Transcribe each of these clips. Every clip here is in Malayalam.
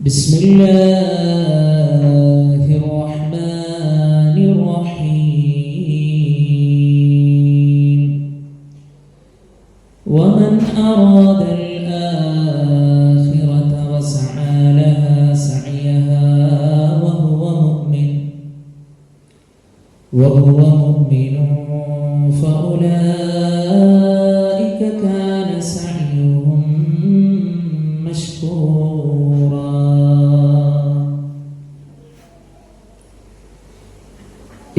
بسم الله الرحمن الرحيم ومن أراد الآخرة وسعى لها سعيها وهو مؤمن فأولئك كان سعيهم مشكورا.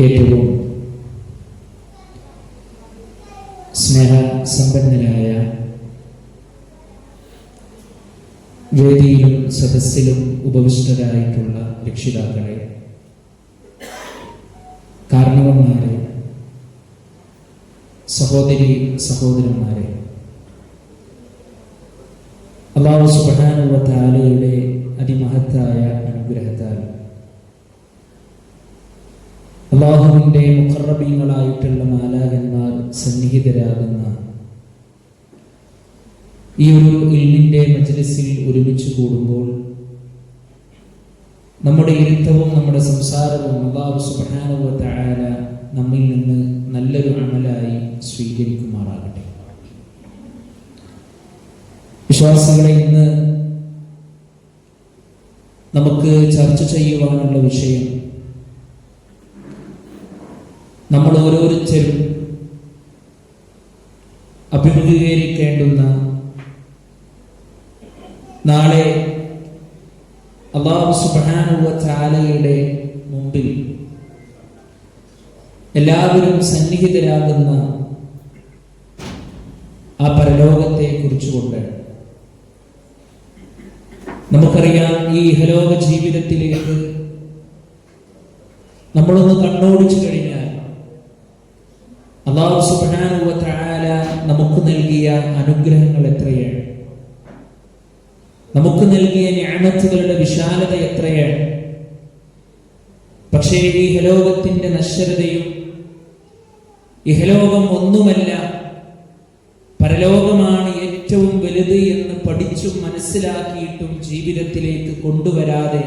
ഏറ്റവും സ്നേഹസമ്പന്നരായ വേദിയിലും സദസ്സിലും ഉപവിഷ്ടരായിട്ടുള്ള രക്ഷിതാക്കളെ, കാരണവന്മാരെ, സഹോദരി സഹോദരന്മാരെ, അല്ലാഹു സുബ്ഹാനഹു വ തആലയുടെ അതിമഹത്തായ അനുഗ്രഹത്താൽ അല്ലാഹുവിന്റെ മുഖറബീങ്ങളായിട്ടുള്ള മാലാഖന്മാർ സന്നിഹിതരാകുന്ന ഈ ഒരു ഇൽമിന്റെ മജ്ലിസിൽ ഒരുമിച്ച് കൂടുമ്പോൾ നമ്മുടെ ഇരുത്തവും നമ്മുടെ സംസാരവും അല്ലാഹു സുബ്ഹാനഹു വ തആല നമ്മിൽ നിന്ന് നല്ലൊരു അമലായി സ്വീകരിക്കുമാറാകട്ടെ. വിശ്വാസികളെ, ഇന്ന് നമുക്ക് ചർച്ച ചെയ്യുവാനുള്ള വിഷയം നമ്മൾ ഓരോരുത്തരും അഭിമുഖീകരിക്കേണ്ടുന്ന, നാളെ അല്ലാഹു സുബ്ഹാനഹു വ തആലയുടെ മുമ്പിൽ എല്ലാവരും സന്നിഹിതരാകുന്ന ആ പരലോകത്തെ കുറിച്ചുകൊണ്ട്. നമുക്കറിയാം, ഈ ഇഹലോക ജീവിതത്തിലേക്ക് നമ്മളൊന്ന് കണ്ണോടിച്ചു കഴിഞ്ഞാൽ അല്ലാഹു സുബ്ഹാനഹു വ തആല നമുക്ക് നൽകിയ അനുഗ്രഹങ്ങൾ എത്രയാണ്, നമുക്ക് നൽകിയ നിഅമത്തുകളുടെ വിശാലത എത്രയാണ്. പക്ഷേ ഈ ഇഹലോകത്തിന്റെ നശ്വരതയും, ഇഹലോകം ഒന്നുമല്ല, പരലോകമാണ് ഏറ്റവും വലുത് എന്ന് പഠിച്ചും മനസ്സിലാക്കിയിട്ടും ജീവിതത്തിലേക്ക് കൊണ്ടുവരാതെ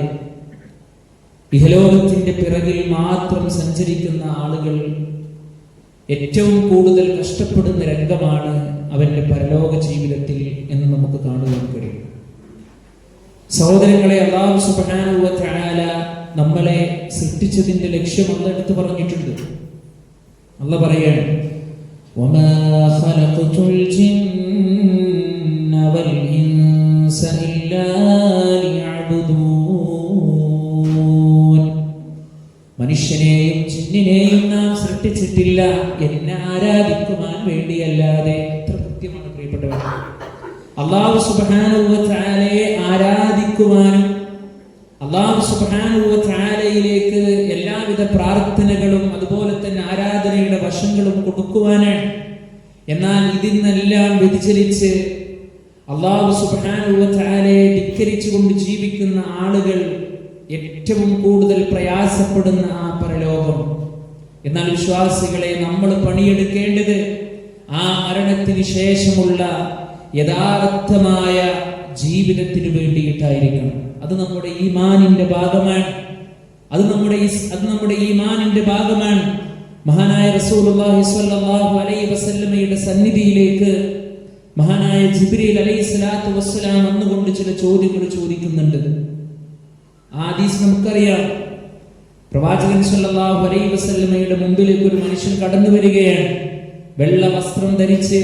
ഇഹലോകത്തിന്റെ പിറകിൽ മാത്രം സഞ്ചരിക്കുന്ന ആളുകൾ ഏറ്റവും കൂടുതൽ കഷ്ടപ്പെടുന്ന രംഗമാണ് അവന്റെ പരലോക ജീവിതത്തിൽ എന്ന് നമുക്ക് കാണുവാൻ കഴിയും. സഹോദരങ്ങളെ, അല്ലാഹു സുബ്ഹാനഹു വ തആല നമ്മളെ സൃഷ്ടിച്ചതിന്റെ ലക്ഷ്യം അല്ലാഹു എടുത്തു പറഞ്ഞിട്ടുണ്ട്. അല്ലാഹു പറയാണ്, വമാ ഖലഖതുൽ ജിന്ന വൽ ഇൻസ ഇല്ലാ ലിയഅ്ബുദൂൻ. മനുഷ്യനെയും ജിന്നിനെയും നാം സൃഷ്ടിച്ചിട്ടില്ല എന്നെ ആരാധിക്കുവാൻ വേണ്ടിയല്ലാതെ. എത്ര കൃത്യമാണ് പ്രിയപ്പെട്ടവർ. അല്ലാഹു സുബ്ഹാനഹു വ തആലയെ ആരാധിക്കുവാനും അല്ലാഹു സുബ്ഹാനഹു വ തആലയിലേക്ക് എല്ലാവിധ പ്രാർത്ഥനകളും അതുപോലെ തന്നെ ആരാധനയുടെ വശങ്ങളും കൊടുക്കുവാനാണ്. എന്നാൽ ഇതിനെല്ലാം വ്യതിചലിച്ച് അല്ലാഹു സുബ്ഹാനഹു വ തആലയെ ധിക്കരിച്ചുകൊണ്ട് ജീവിക്കുന്ന ആളുകൾ ഏറ്റവും കൂടുതൽ പ്രയാസപ്പെടുന്ന ആ പരലോകം. എന്നാൽ വിശ്വാസികളെ, നമ്മൾ പണിയെടുക്കേണ്ടത് ആ മരണത്തിന് ശേഷമുള്ള യഥാർത്ഥമായ ജീവിതത്തിന് വേണ്ടിയിട്ടായിരിക്കണം. അത് നമ്മുടെ ഈമാനിന്റെ ഭാഗമാണ്. അത് നമ്മുടെ ഈമാനിന്റെ ഭാഗമാണ്. മഹാനായ റസൂലുള്ളാഹി സ്വല്ലല്ലാഹു അലൈഹി വസല്ലമയുടെ സന്നിധിയിലേക്ക് മഹാനായ ജിബ്രീൽ അലൈഹിസ്സലാത്തു വസ്സലാം വന്നുകൊണ്ട് ചില ചോദ്യങ്ങൾ ചോദിക്കുന്നുണ്ട്. ആ ഹദീസ് നമുക്കറിയാം. പ്രവാചകൻ സ്വല്ലല്ലാഹു അലൈഹി വസല്ലമയുടെ മുമ്പിലേക്ക് ഒരു മനുഷ്യൻ കടന്നു വരികയാണ്. വെള്ള വസ്ത്രം ധരിച്ച്,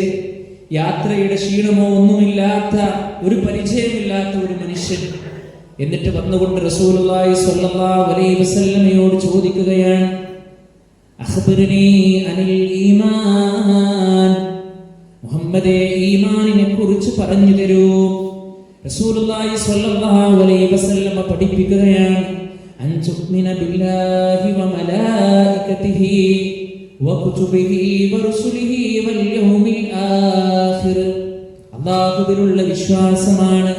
യാത്രയുടെ ക്ഷീണമോ ഒന്നുമില്ലാത്ത, ഒരു പരിചയമില്ലാത്ത ഒരു മനുഷ്യൻ. എന്നിട്ട് വന്നുകൊണ്ട് റസൂലുള്ളാഹി സ്വല്ലല്ലാഹു അലൈഹി വസല്ലമയോട് ചോദിക്കുകയാണ്, അഖ്ബിർനീ അനിൽ ഈമാൻ, മുഹമ്മദേ, ഈമാനിനെ കുറിച്ച് പറഞ്ഞു തരൂ. റസൂലുള്ളാഹി സ്വല്ലല്ലാഹു അലൈഹി വസല്ലമ പഠിപ്പിക്കുകയാണ്, അൻ തുഅ്മിന ബില്ലാഹി വ മലായികതിഹി വ കുതുബിഹി വ റുസുലിഹി വൽ യൗമിൽ ആഖിർ. അല്ലാഹുവിലുള്ള വിശ്വാസമാണ്,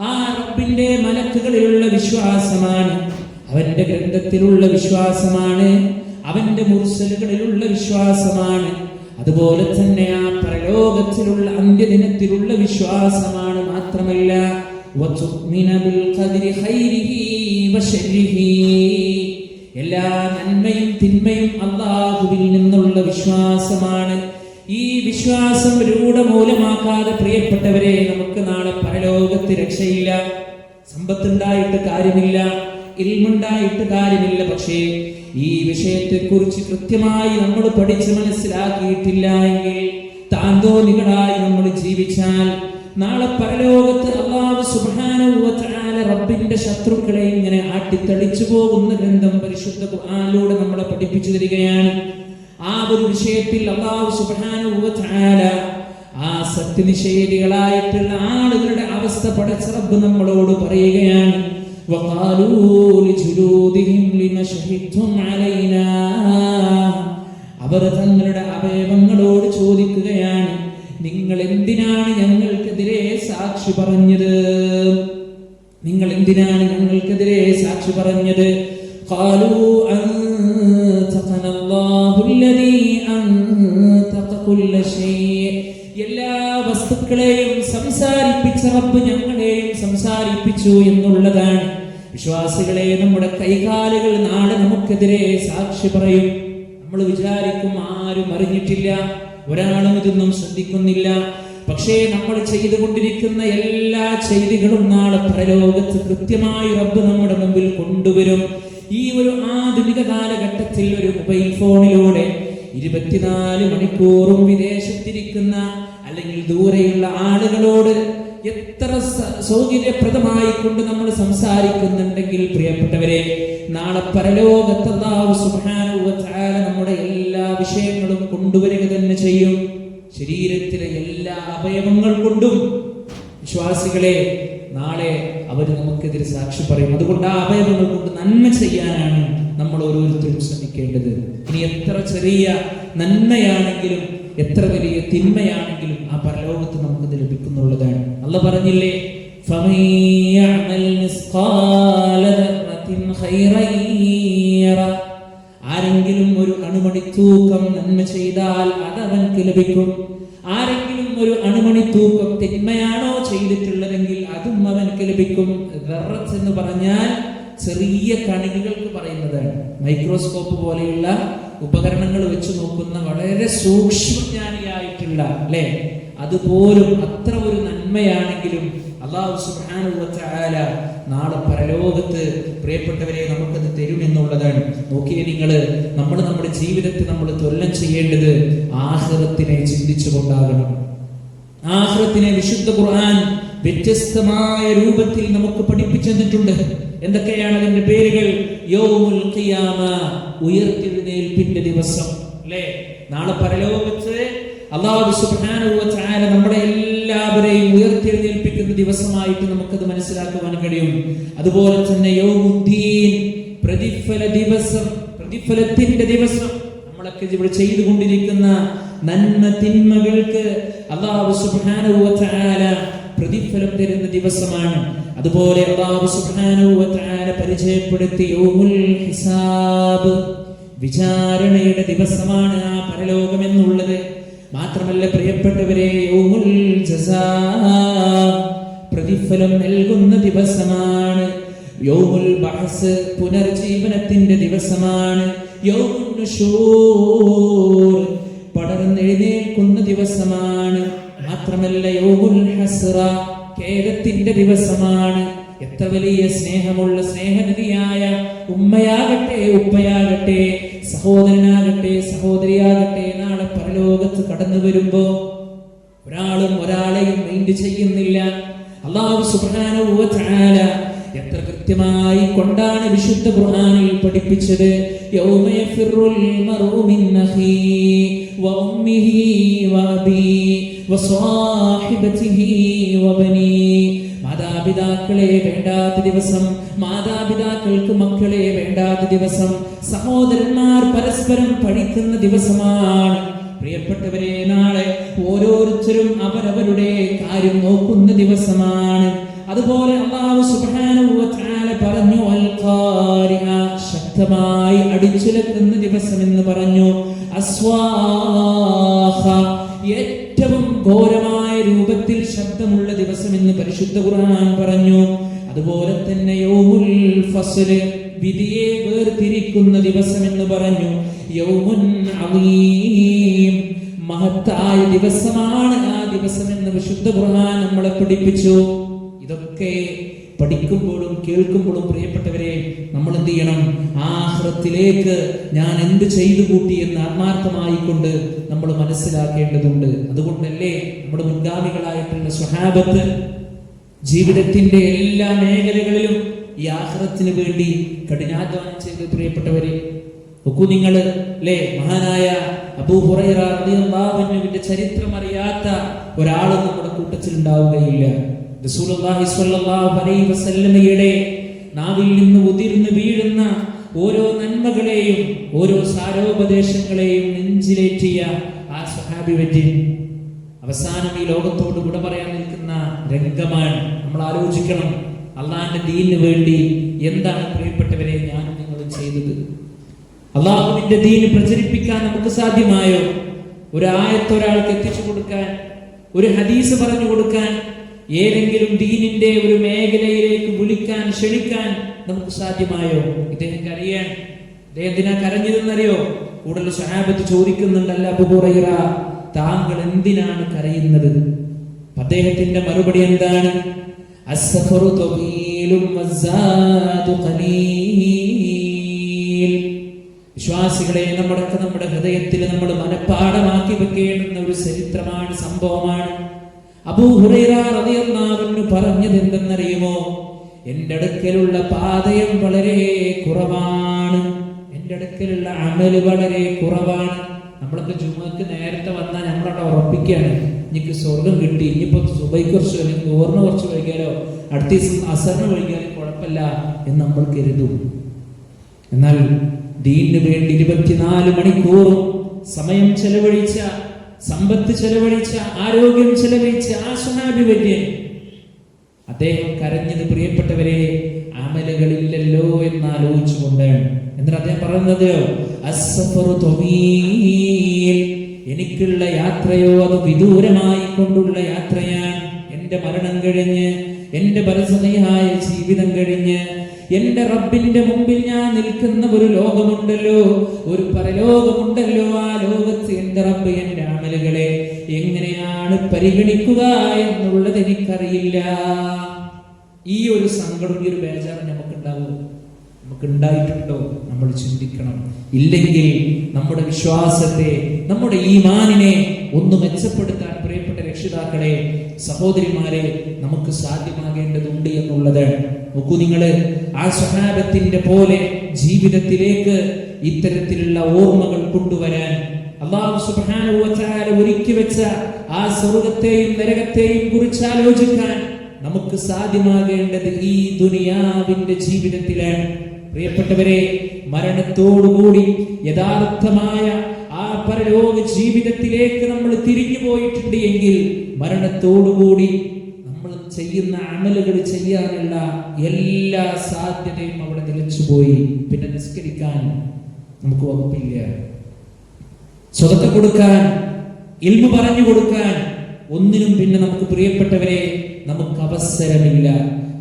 ആ റബ്ബിന്റെ മലക്കുകളിലുള്ള വിശ്വാസമാണ്, അവന്റെ ഗ്രന്ഥത്തിലുള്ള വിശ്വാസമാണ്, അവന്റെ മുർസലുകളിലുള്ള വിശ്വാസമാണ്, അതുപോലെ തന്നെ ആ പരലോകത്തിലുള്ള അന്ത്യദിനത്തിലുള്ള വിശ്വാസമാണ്. മാത്രമല്ല വതുഅ്മിന ബിൽ ഖദ്രി ഖൈരിഹി വശർരിഹി. എല്ലാ നന്മയും തിന്മയും അല്ലാഹുവിൽ നിന്നുള്ള വിശ്വാസമാണ്. ഈ വിശ്വാസം രൂഢമൂലമാക്കാതെ പ്രിയപ്പെട്ടവരെ, നമുക്ക് നാളെ പരലോകത്ത് രക്ഷയില്ല. സമ്പത്തുണ്ടായിട്ട് കാര്യമില്ല, ഇൽമുണ്ടായിട്ട് കാര്യമില്ല. പക്ഷേ ഈ വിഷയത്തെക്കുറിച്ച് കൃത്യമായി നമ്മൾ പഠിച്ച് മനസ്സിലാക്കിയിട്ടില്ല എങ്കിൽ, താന്തോന്നികളായി നമ്മൾ ജീവിച്ചാൽ നാളെ പരലോകത്ത് അല്ലാഹു സുബ്ഹാനഹു വ തആല റബ്ബിന്റെ ശത്രുക്കളെ ഇങ്ങനെ ആട്ടിത്തടിച്ചു പോകുന്ന ഗ്രന്ഥം പരിശുദ്ധ ഖുർആനിലൂടെ നമ്മളെ പഠിപ്പിച്ചു തരികയാണ്. ആ ഒരു വിഷയത്തിൽ അല്ലാഹു സുബ്ഹാനഹു വ തആല ആ സത്യനിഷേധികളായിട്ടുള്ള ആളുകളുടെ അവസ്ഥ പടച്ച റബ്ബ് നമ്മളോട് പറയുകയാണ്. വഖാലൂ ലിജുലൂദിഹിം ലിമ ശഹിദ്തും അലൈനാ. അവർ തങ്ങളുടെ അവയവങ്ങളോട് ചോദിക്കുകയാണ്, നിങ്ങൾ എന്തിനാണ് ഞങ്ങൾക്കെതിരെ സാക്ഷി പറഞ്ഞത്? നിങ്ങൾ എന്തിനാണ് ഞങ്ങൾക്കെതിരെ സാക്ഷി പറഞ്ഞത്? ഖാലൂ അൻതഖനല്ലാഹു അല്ലദീ അൻതഖ കുല്ല ശൈഅ. എല്ലാ വസ്തുക്കളെയും സംസാരിപ്പിച്ച റബ്ബ് ഞങ്ങളെയും സംസാരിപ്പിച്ചു എന്നുള്ളതാണ്. വിശ്വാസികളെ, നമ്മുടെ കൈകാലുകൾ നാളെ നമുക്കെതിരെ സാക്ഷി പറയും. നമ്മൾ വിചാരിക്കും ആരും അറിഞ്ഞിട്ടില്ല, ഒരാളും ഇതൊന്നും ശ്രദ്ധിക്കുന്നില്ല. പക്ഷേ നമ്മൾ ചെയ്തുകൊണ്ടിരിക്കുന്ന എല്ലാ ചെയ്തികളും നാളെ പരലോകത്ത് കൃത്യമായി റബ്ബ് നമ്മുടെ മുമ്പിൽ കൊണ്ടുവരും. ഈ ഒരു ആധുനിക കാലഘട്ടത്തിൽ ഒരു മൊബൈൽ ഫോണിലൂടെ 24 മണിക്കൂറും വിദേശത്തിരിക്കുന്ന അല്ലെങ്കിൽ ദൂരെയുള്ള ആളുകളോട് എത്ര സൗകര്യപ്രദമായി കൊണ്ട് നമ്മൾ സംസാരിക്കുന്നുണ്ടെങ്കിൽ പ്രിയപ്പെട്ടവരെ, നാളെ പരലോകത്ത് അല്ലാഹു സുബ്ഹാനഹു വ തആല നമ്മുടെ എല്ലാ വിഷയങ്ങളും കൊണ്ടുവരിക തന്നെ ചെയ്യും. ശരീരത്തിലെ എല്ലാ അവയവങ്ങൾ കൊണ്ടും വിശ്വാസികളെ നാളെ അവർ നമുക്കെതിരെ സാക്ഷി പറയും. അതുകൊണ്ട് ആ അവയവങ്ങൾ കൊണ്ട് നന്മ ചെയ്യാനാണ് നമ്മൾ ഓരോരുത്തരും ശ്രമിക്കേണ്ടത്. ഇനി എത്ര ചെറിയ നന്മയാണെങ്കിലും എത്ര വലിയ തിന്മയാണെങ്കിലും ആ പരലോകത്ത് നമുക്കത് ലഭിക്കുന്നുള്ളതാണ്. അല്ലാഹു പറഞ്ഞില്ലേ, ഫമൻ യഅമൽ മിസ്ഖാല ദർറത്തിൻ ഖൈറൻ യറ. ആരെങ്കിലും ഒരു അണുമണി തൂക്കം നന്മ ചെയ്താൽ അത് അവൻക്ക് ലഭിക്കും. ആരെങ്കിലും ഒരു അണുമണി തൂക്കം തിന്മയാണോ ചെയ്തിട്ടുള്ളതെങ്കിൽ അതും അവൻക്ക് ലഭിക്കും. ദർറത്ത് എന്ന് പറഞ്ഞാൽ ചെറിയ കണികകൾക്ക് പറയുന്നതാണ്. മൈക്രോസ്കോപ്പ് പോലെയുള്ള ഉപകരണങ്ങൾ വെച്ച് നോക്കുന്ന വളരെ സൂക്ഷ്മജ്ഞാനിയായിട്ടുള്ള അല്ലെ, അതുപോലും അത്ര ഒരു നന്മയാണെങ്കിലും അല്ലാഹു സുബ്ഹാനഹു വ തആല നാളെ പരലോകത്ത് പ്രിയപ്പെട്ടവരെ നമുക്കത് തരുമെന്നുള്ളതാണ്. നോക്കിയേ നിങ്ങൾ, നമ്മൾ നമ്മുടെ ജീവിതത്തെ നമ്മൾ തൊല്ലം ചെയ്യേണ്ടത് ആഖിറത്തിനെ ചിന്തിച്ചുകൊണ്ടാകണം. ആഖിറത്തിനെ വിശുദ്ധ ഖുർആൻ വ്യത്യസ്തമായ രൂപത്തിൽ നമുക്ക് പഠിപ്പിച്ചു തന്നിട്ടുണ്ട്. എന്തൊക്കെയാണ് അതിന്റെ പേരുകൾ? യൗമുൽ ഖിയാമ, ഉയർത്തെഴുന്നേൽപ്പിന്റെ ദിവസം അല്ലേ. നാളെ പരലോകത്ത് അല്ലാഹു സുബ്ഹാനഹു വ തആല നമ്മുടെ എല്ലാവരെയും ഉയർത്തെഴുന്നേൽപ്പിക്കുന്ന ദിവസമായിട്ട് നമുക്കത് മനസ്സിലാക്കുവാൻ കഴിയും. അതുപോലെ തന്നെ യൗമുദ്ദീൻ, പ്രതിഫല ദിവസം, പ്രതിഫലത്തിന്റെ ദിവസം. നമ്മളൊക്കെ ഇവിടെ ചെയ്തുകൊണ്ടിരിക്കുന്ന നന്മ തിന്മകൾക്ക് അല്ലാഹു സുബ്ഹാനഹു വ തആല പ്രതിഫലം തരുന്ന ദിവസമാണ്. അതുപോലെ അല്ലാഹു സുബ്ഹാനഹു വ തആല പരിചയപ്പെടുത്തി യൗമുൽ ഹിസാബ്, വിചാരണയുടെ ദിവസമാണ് ആ പരലോകം എന്നുള്ളത്. മാത്രമല്ല പ്രിയപ്പെട്ടവരെ, യൗമുൽ ജസാ, പ്രതിഫലം നൽകുന്ന ദിവസമാണ്. യൗമുൽ ബഅസ്, പുനർജീവനത്തിന്റെ ദിവസമാണ്. യൗമുൻ നുശൂർ, പടർന്നെഴുന്നേൽക്കുന്ന ദിവസമാണ്. മാത്രമല്ല യൗമുൽ ഹസ്റ, ഖേദത്തിന്റെ ദിവസമാണ്. എത്ര വലിയ സ്നേഹമുള്ള സ്നേഹനിധിയായ ഉമ്മയാകട്ടെ ഉപ്പയാകട്ടെ സഹോദരനാകട്ടെ സഹോദരിയാകട്ടെ നാളെ പരലോകത്ത് കടന്നു വരുമ്പോ ഒരാളും ഒരാളെയും മൈൻഡ് ചെയ്യുന്നില്ല. അല്ലാഹു സുബ്ഹാനഹു വ തആല എത്ര കൃത്യമായി കൊണ്ടാണ് വിശുദ്ധ ഖുർആനിൽ പഠിപ്പിച്ചത്. യൗമ യഫിറുൽ മർഉ മിൻ അഖീഹി വ ഉമ്മിഹി വ അബീഹി വ സ്വാഹിബതിഹി വ ബനീഹി. മാതാപിതാക്കളെ വേണ്ടാത്ത ദിവസം, മാതാപിതാക്കൾക്ക് മക്കളെ വേണ്ടാത്ത ദിവസം, സഹോദരന്മാർ പരസ്പരം പഠിക്കുന്ന ദിവസമാണ്. പ്രിയപ്പെട്ടവരെ, നാളെ ഓരോരുത്തരും അവരവരുടെ കാര്യം നോക്കുന്ന ദിവസമാണ്. അതുപോലെ അല്ലാഹു സുബ്ഹാനഹു വ തആല പറഞ്ഞു, അൽ ഖാരിഅ, ശക്തമായി അടിച്ചുലക്കുന്ന ദിവസം എന്ന് പറഞ്ഞു. അസ്വാഖ, ഏറ്റവും ഘോരമായ രൂപത്തിൽ ശബ്ദം ശബ്ദമുള്ള ദിവസം എന്ന് പരിശുദ്ധ ഖുർആൻ പറഞ്ഞു. അതുപോലെ തന്നെ യൗമുൽ ഫസ്ല്, വിധിയെ വേർതിരിക്കുന്ന ദിവസം എന്ന് പറഞ്ഞു. യൗമുൻ അളീം, മഹത്തായ ദിവസമാണ് ആ ദിവസം എന്ന് വിശുദ്ധ ഖുർആൻ നമ്മളെ പഠിപ്പിച്ചു. ഇതൊക്കെ പഠിക്കുമ്പോഴും കേൾക്കുമ്പോഴും പ്രിയപ്പെട്ടവരെ, നമ്മൾ എന്ത് ചെയ്യണം? ആഖിറത്തിലേക്ക് ഞാൻ എന്ത് ചെയ്തു കൂട്ടി എന്ന് ആത്മാർത്ഥമായി കൊണ്ട് നമ്മൾ മനസ്സിലാക്കേണ്ടതുണ്ട്. അതുകൊണ്ടല്ലേ നമ്മുടെ മുൻഗാമികളായിട്ടുള്ള സ്വഹാബത്ത് ജീവിതത്തിന്റെ എല്ലാ മേഖലകളിലും ഈ ആഖിറത്തിന് വേണ്ടി കഠിനാധ്വാനം ചെയ്ത്. പ്രിയപ്പെട്ടവരെ, നോക്കൂ നിങ്ങൾ, അല്ലേ, മഹാനായ അബൂ ഹുറൈറ റളിയല്ലാഹു അൻഹുവിന്റെ ചരിത്രം അറിയാത്ത ഒരാളും നമ്മുടെ കൂട്ടത്തിൽ ഉണ്ടാവുകയില്ല. റസൂലുള്ളാഹി സ്വല്ലല്ലാഹു അലൈഹി വസല്ലമയുടെ നാവിൽ നിന്ന് ഉതിർന്നു വീഴുന്ന ഓരോ നന്മകളെയും ഓരോ സാരോപദേശങ്ങളെയും നെഞ്ചിലേറ്റിയ ആ സ്വഹാബി വര്യൻ അവസാനം ഈ ലോകത്തോട് വിട പറയാൻ നിൽക്കുന്ന രംഗമാണ്. നമ്മൾ ആലോചിക്കണം, അള്ളാഹിന്റെ ദീനിന് വേണ്ടി എന്താണ് പ്രിയപ്പെട്ടവരെ ഞാനും നിങ്ങളും ചെയ്തത്? അള്ളാഹുവിന്റെ ദീന് പ്രചരിപ്പിക്കാൻ നമുക്ക് സാധ്യമായോ? ഒരു ആയത്ത് ഒരാൾക്ക് എത്തിച്ചു കൊടുക്കാൻ, ഒരു ഹദീസ് പറഞ്ഞു കൊടുക്കാൻ, ഏതെങ്കിലും ദീനിന്റെ ഒരു മേഖലയിലേക്ക് വിളിക്കാൻ, ക്ഷണിക്കാൻ നമുക്ക് സാധ്യമായോ? ഇദ്ദേഹം കരയാൻ, ഇദ്ദേഹം എന്തിനാ കരഞ്ഞതെന്നറിയോ? കൂടുതൽ സ്വഹാബത്ത് ചോദിക്കുന്നുണ്ടല്ല, അബൂ ഹുറൈറ, താങ്കൾ എന്തിനാണ് കരയുന്നത്? അദ്ദേഹത്തിന്റെ മറുപടി എന്താണ്? അസ്സഫറു തവീലും വസ്സാദു ഖലീൽ. വിശ്വാസികളെ, നമ്മുടെ ഹൃദയത്തിൽ നമ്മൾ മനഃപ്പാഠമാക്കി വെക്കേണ്ടുന്ന ഒരു ചരിത്രമാണ്, സംഭവമാണ്. അബൂ ഹുറൈറ റളിയല്ലാഹു അൻഹു പറഞ്ഞത് എന്തെന്നറിയുമോ? എന്റെ അടുക്കലുള്ള പാതയം വളരെ കുറവാണ്, എന്റെ അടുക്കലുള്ള അമല് വളരെ കുറവാണ്. നമ്മളൊക്കെ ജുമുഅക്ക് നേരത്തെ വന്നാൽ നമ്മളവിടെ ഉറപ്പിക്കുകയാണ്, എനിക്ക് സ്വർഗം കിട്ടി, ഇനിയിപ്പോ സുബൈക്ക് കുറച്ച് അല്ലെങ്കിൽ ഓറിന് കുറച്ച് വൈകിയാലോ അടുത്ത ദിവസം അസറിന് വൈകിയാലും കുഴപ്പമില്ല എന്ന് നമ്മൾ കരുതും. എന്നാൽ ദീനിന് വേണ്ടി 24 മണിക്കൂറും സമയം ചെലവഴിച്ച, സമ്പത്ത് ചെലവഴിച്ച, ആരോഗ്യം ചെലവഴിച്ച ആ സ്വഹാബി വര്യൻ, അദ്ദേഹം കരഞ്ഞത് പ്രിയപ്പെട്ടവരെ അമലുകളില്ലല്ലോ എന്ന് ആലോചിച്ചുകൊണ്ടാണ്. എന്നിട്ട് അദ്ദേഹം പറയുന്നത്, അസ്സഫറു തവീൽ, എനിക്കുള്ള യാത്രയോ അത് വിദൂരമായി കൊണ്ടുള്ള യാത്രയാണ്. എന്റെ മരണം കഴിഞ്ഞ്, എന്റെ ബർസഖിയായ ജീവിതം കഴിഞ്ഞ്, എന്റെ റബ്ബിന്റെ മുമ്പിൽ ഞാൻ നിൽക്കുന്ന ഒരു ലോകമുണ്ടല്ലോ, ഒരു പരലോകമുണ്ടല്ലോ. ആ ലോകത്ത് എന്റെ റബ്ബ് എന്റെ അമലുകളെ എങ്ങനെയാണ് പരിഗണിക്കുക എന്നുള്ളത് എനിക്കറിയില്ല. ഈ ഒരു സങ്കടം, ഈ ഒരു ബേജാറ് നമുക്കുണ്ടാവും. നമുക്ക് ഉണ്ടായിട്ടുണ്ടോ? നമ്മൾ ചിന്തിക്കണം. ഇല്ലെങ്കിൽ നമ്മുടെ വിശ്വാസത്തെ, നമ്മുടെ ഈമാനിനെ ഒന്ന് മെച്ചപ്പെടുത്താൻ പ്രിയപ്പെട്ട രക്ഷിതാക്കളെ, സഹോദരിമാരെ, നമുക്ക് സാധ്യമാകേണ്ടതുണ്ട് എന്നുള്ളത്. നോക്കൂ നിങ്ങള്, ആ സ്വഹാബത്തിന്റെ പോലെ ജീവിതത്തിലേക്ക് ഇത്തരത്തിലുള്ള ഓർമ്മകൾ കൊണ്ടുവരാൻ അല്ലാഹു സുബ്ഹാനഹു വ തആല ഒരുക്കി വെച്ച ആ സ്വർഗ്ഗത്തെയും നരകത്തെയും കുറിച്ച് ആലോചിക്കാൻ നമുക്ക് സാധ്യമാകേണ്ടത് ഈ ദുനിയാവിന്റെ ജീവിതത്തിലാണ്. പ്രിയപ്പെട്ടവരെ, മരണത്തോടുകൂടി യഥാർത്ഥമായ ആ പരലോക ജീവിതത്തിലേക്ക് നമ്മൾ തിരിഞ്ഞു പോയിട്ടുണ്ട് എങ്കിൽ മരണത്തോടുകൂടി നമ്മൾ ചെയ്യുന്ന അമലുകൾ ചെയ്യാനുള്ള എല്ലാ സാധ്യതയും അവിടെ നിലച്ചുപോയി. പിന്നെ നിസ്കരിക്കാൻ നമുക്ക് വകുപ്പില്ല, സ്വതക്ക കൊടുക്കാൻ, ഇൽമു പറഞ്ഞു കൊടുക്കാൻ, ഒന്നിനും പിന്നെ നമുക്ക് പ്രിയപ്പെട്ടവരെ നമുക്ക് അവസരമില്ല.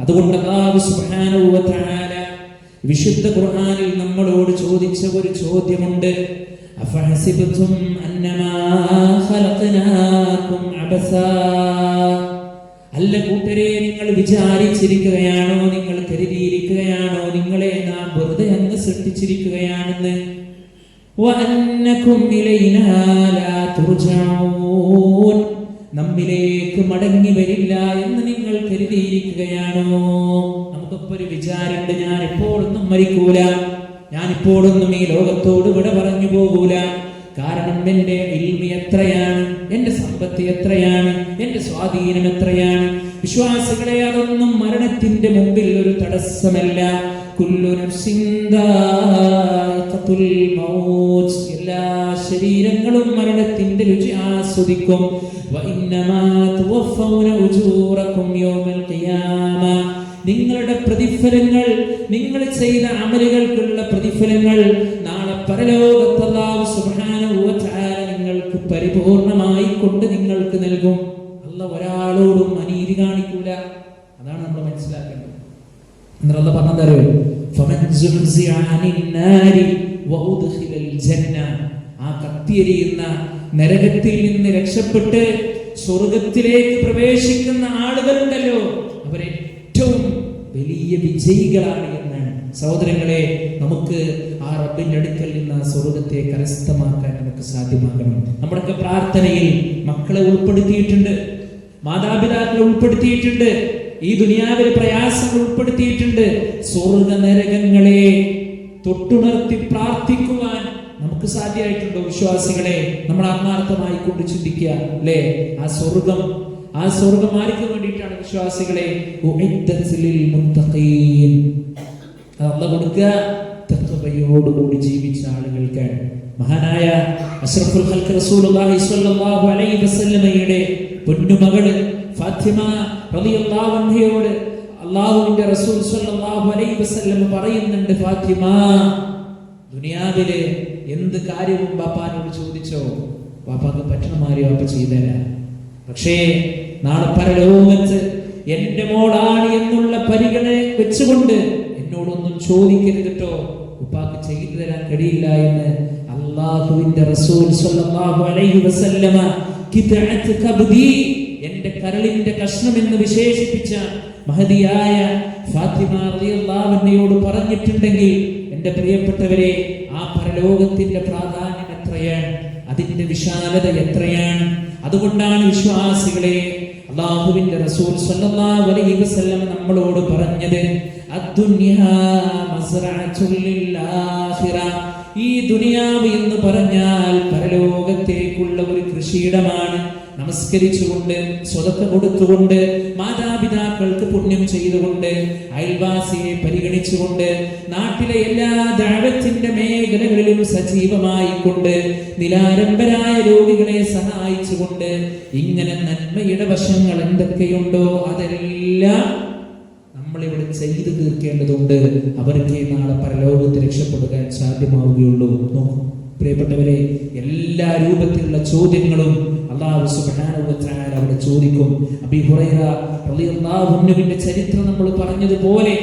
അതുകൊണ്ട് അല്ലാഹു സുബ്ഹാനഹു വ തആല വിശുദ്ധ ഖുർആനിൽ നമ്മളോട് ചോദിച്ച ഒരു ചോദ്യമുണ്ട്. അഫഹസിബ്തും അന്നമാ ഖലഖനാകും അബസാ, അല്ല കൂട്ടരെ, നിങ്ങൾ വിചാരിച്ചിരിക്കുകയാണോ, നിങ്ങൾ കരുതിയിരിക്കുകയാണോ നിങ്ങളെ നാം വെറുതെ അങ്ങ് സൃഷ്ടിച്ചിരിക്കുകയാണെന്ന്? വഅന്നകും ഇലൈനാ ലാ തുർജഊൻ, നമ്മിലേക്ക് മടങ്ങി വരില്ല എന്ന് നിങ്ങൾ കരുതിയിരിക്കുകയാണോ? നമുക്കിപ്പോ ഒരു വിചാരമുണ്ട്, ഞാൻ ഇപ്പോഴൊന്നും മരിക്കൂല, ഞാൻ ഇപ്പോഴൊന്നും ഈ ലോകത്തോട് വിട പറഞ്ഞു പോകൂല. കാരണം എന്റെ ഇൽമി എത്രയാണ്, എന്റെ സമ്പത്ത് എത്രയാണ്, എന്റെ സ്വാധീനം എത്രയാണ്. വിശ്വാസികളെ, അതൊന്നും മരണത്തിന്റെ മുമ്പിൽ ഒരു തടസ്സമല്ല. കുല്ലു നഫ്സിൻ ദാഇഖത്തുൽ മൗത്ത്, എല്ലാ ശരീരങ്ങളും മരണത്തിന്റെ രുചി ആസ്വദിക്കും. വഇന്നമാ തുവഫൗന ഉജൂറകും യൗമൽ ഖിയാമ, നിങ്ങളുടെ പ്രതിഫലങ്ങൾ, നിങ്ങൾ ചെയ്ത അമലുകൾക്കുള്ള പ്രതിഫലങ്ങൾ നാളെ പരലോകത്ത് അല്ലാഹു സുബ്ഹാനഹു വ തആല നിങ്ങൾക്ക് പരിപൂർണമായി കൊണ്ട് നിങ്ങൾക്ക് നൽകും. അല്ലാഹു ഒരാളോടും അനീതി കാണിക്കൂല. അതാണ് നമ്മൾ മനസ്സിലാക്കേണ്ടത്. എന്നിട്ട് അല്ലാഹു പറഞ്ഞതറിയോ, ഫമൻ സുഹ്സിഅ അനിൻ നാരി വഉദ്ഖിലൽ ജന്ന, ആ കത്തിയെരിയുന്ന നരകത്തിൽ നിന്ന് രക്ഷപ്പെട്ട് സ്വർഗത്തിലേക്ക് പ്രവേശിക്കുന്ന ആളുകളുണ്ടല്ലോ, അവരേറ്റവും വലിയ വിജയികളാണ് എന്നാണ്. സഹോദരങ്ങളെ, നമുക്ക് ആ റബ്ബിന്റെ അടുക്കൽ നിന്ന് സ്വർഗത്തെ കരസ്ഥമാക്കാൻ നമുക്ക് സാധ്യമാകണം. നമ്മുടെയൊക്കെ പ്രാർത്ഥനയിൽ മക്കളെ ഉൾപ്പെടുത്തിയിട്ടുണ്ട്, മാതാപിതാക്കളെ ഉൾപ്പെടുത്തിയിട്ടുണ്ട്, ഈ ദുനിയാവിലെ പ്രയാസങ്ങൾ ഉൾപ്പെടുത്തിയിട്ടുണ്ട്. സ്വർഗ നരകങ്ങളെ തൊട്ടുണർത്തി പ്രാർത്ഥിക്കുവാൻ നമുക്ക് സാധ്യമായിട്ടുണ്ടോ വിശ്വാസികളെ? നമ്മൾ ആത്മാർത്ഥമായി കൊണ്ട് ചിന്തിക്കുക അല്ലേ? ആ സ്വർഗം ആർക്ക് വേണ്ടിയിട്ടാണ് വിശ്വാസികളെ? അല്ലാഹു കൊടുക്കുക തഖ്വയോടുകൂടി ജീവിച്ച ആളുകൾക്ക്. മഹാനായ അഷ്റഫുൽ ഖൽഖ് റസൂലുള്ളാഹി സ്വല്ലല്ലാഹു അലൈഹി വസല്ലമയുടെ പൊന്നുമകള് ഫാത്തിമ റളിയല്ലാഹു അൻഹയോട് അല്ലാഹുവിന്റെ റസൂൽ സ്വല്ലല്ലാഹു അലൈഹി വസല്ലം പറയുന്നുണ്ട്, ഫാത്തിമ, ദുനിയാവിലെ എന്ത് കാര്യവും ബാപ്പാനോട് ചോദിച്ചോ, ബാപ്പാക്ക് പറ്റണമാരി ബാപ്പ ചെയ്തുതരാം. പക്ഷേ നാളെ പരലോകത്ത് എന്റെ മോളാണ് എന്നുള്ള പരിഗണന വെച്ചുകൊണ്ട് എന്നോടൊന്നും ചോദിക്കരുത് കേട്ടോ, ഉപ്പാക്ക് ചെയ്തു തരാൻ കഴിയില്ല എന്ന് അല്ലാഹുവിന്റെ റസൂൽ സ്വല്ലല്ലാഹു അലൈഹി വസല്ലമ കിതഅത്ത് കബ്ദി, എന്റെ കരളിന്റെ കഷ്ണം എന്ന് വിശേഷിപ്പിച്ച മഹദിയായ ഫാത്തിമ റളിയല്ലാഹു അൻഹയോട് പറഞ്ഞിട്ടുണ്ടെങ്കിൽ, എന്റെ പ്രിയപ്പെട്ടവരെ, ആ പരലോകത്തിന്റെ പ്രാധാന്യം എത്രയാണ്, അതിന്റെ വിശാലത എത്രയാണ്. അതുകൊണ്ടാണ് വിശ്വാസികളെ അല്ലാഹുവിന്റെ റസൂൽ സ്വല്ലല്ലാഹു അലൈഹി വസല്ലം നമ്മളോട് പറഞ്ഞത്, അദ്ദുനിയാ മസ്റഅത്തുൽ ലിൽ-ആഖിറ, ഈ ദുനിയാവ് എന്ന് പറഞ്ഞാൽ പരലോകത്തേക്കുള്ള ഒരു കൃഷിയിടമാണ്. നമസ്കരിച്ചുകൊണ്ട്, സ്വതക്ക കൊടുത്തുകൊണ്ട്, മാതാപിതാക്കൾക്ക് പുണ്യം ചെയ്തുകൊണ്ട്, അയൽവാസിയെ പരിഗണിച്ചുകൊണ്ട്, നാട്ടിലെ എല്ലാ ദഅവത്തിന്റെ മേഖലകളിലും സജീവമായിക്കൊണ്ട്, നിലാരംബരായ രോഗികളെ സഹായിച്ചുകൊണ്ട്, ഇങ്ങനെ നന്മയുടെ വശങ്ങൾ എന്തൊക്കെയുണ്ടോ അതെല്ലാം നമ്മളിവിടെ ചെയ്തു തീർക്കേണ്ടതുണ്ട്. അവർക്ക് നാളെ പരലോകത്ത് രക്ഷപ്പെടുക സാധ്യമാവുകയുള്ളൂ. നോക്കൂ പ്രിയപ്പെട്ടവരെ, എല്ലാ രൂപത്തിലുള്ള ചോദ്യങ്ങളും അല്ലാഹു സുബ്ഹാനഹു വ തആല അവിടെ ചോദിക്കും. അബീ ഹുറൈറ റളിയല്ലാഹു അൻഹുവിന്റെ ചരിത്രം നമ്മൾ പറഞ്ഞതുപോലെ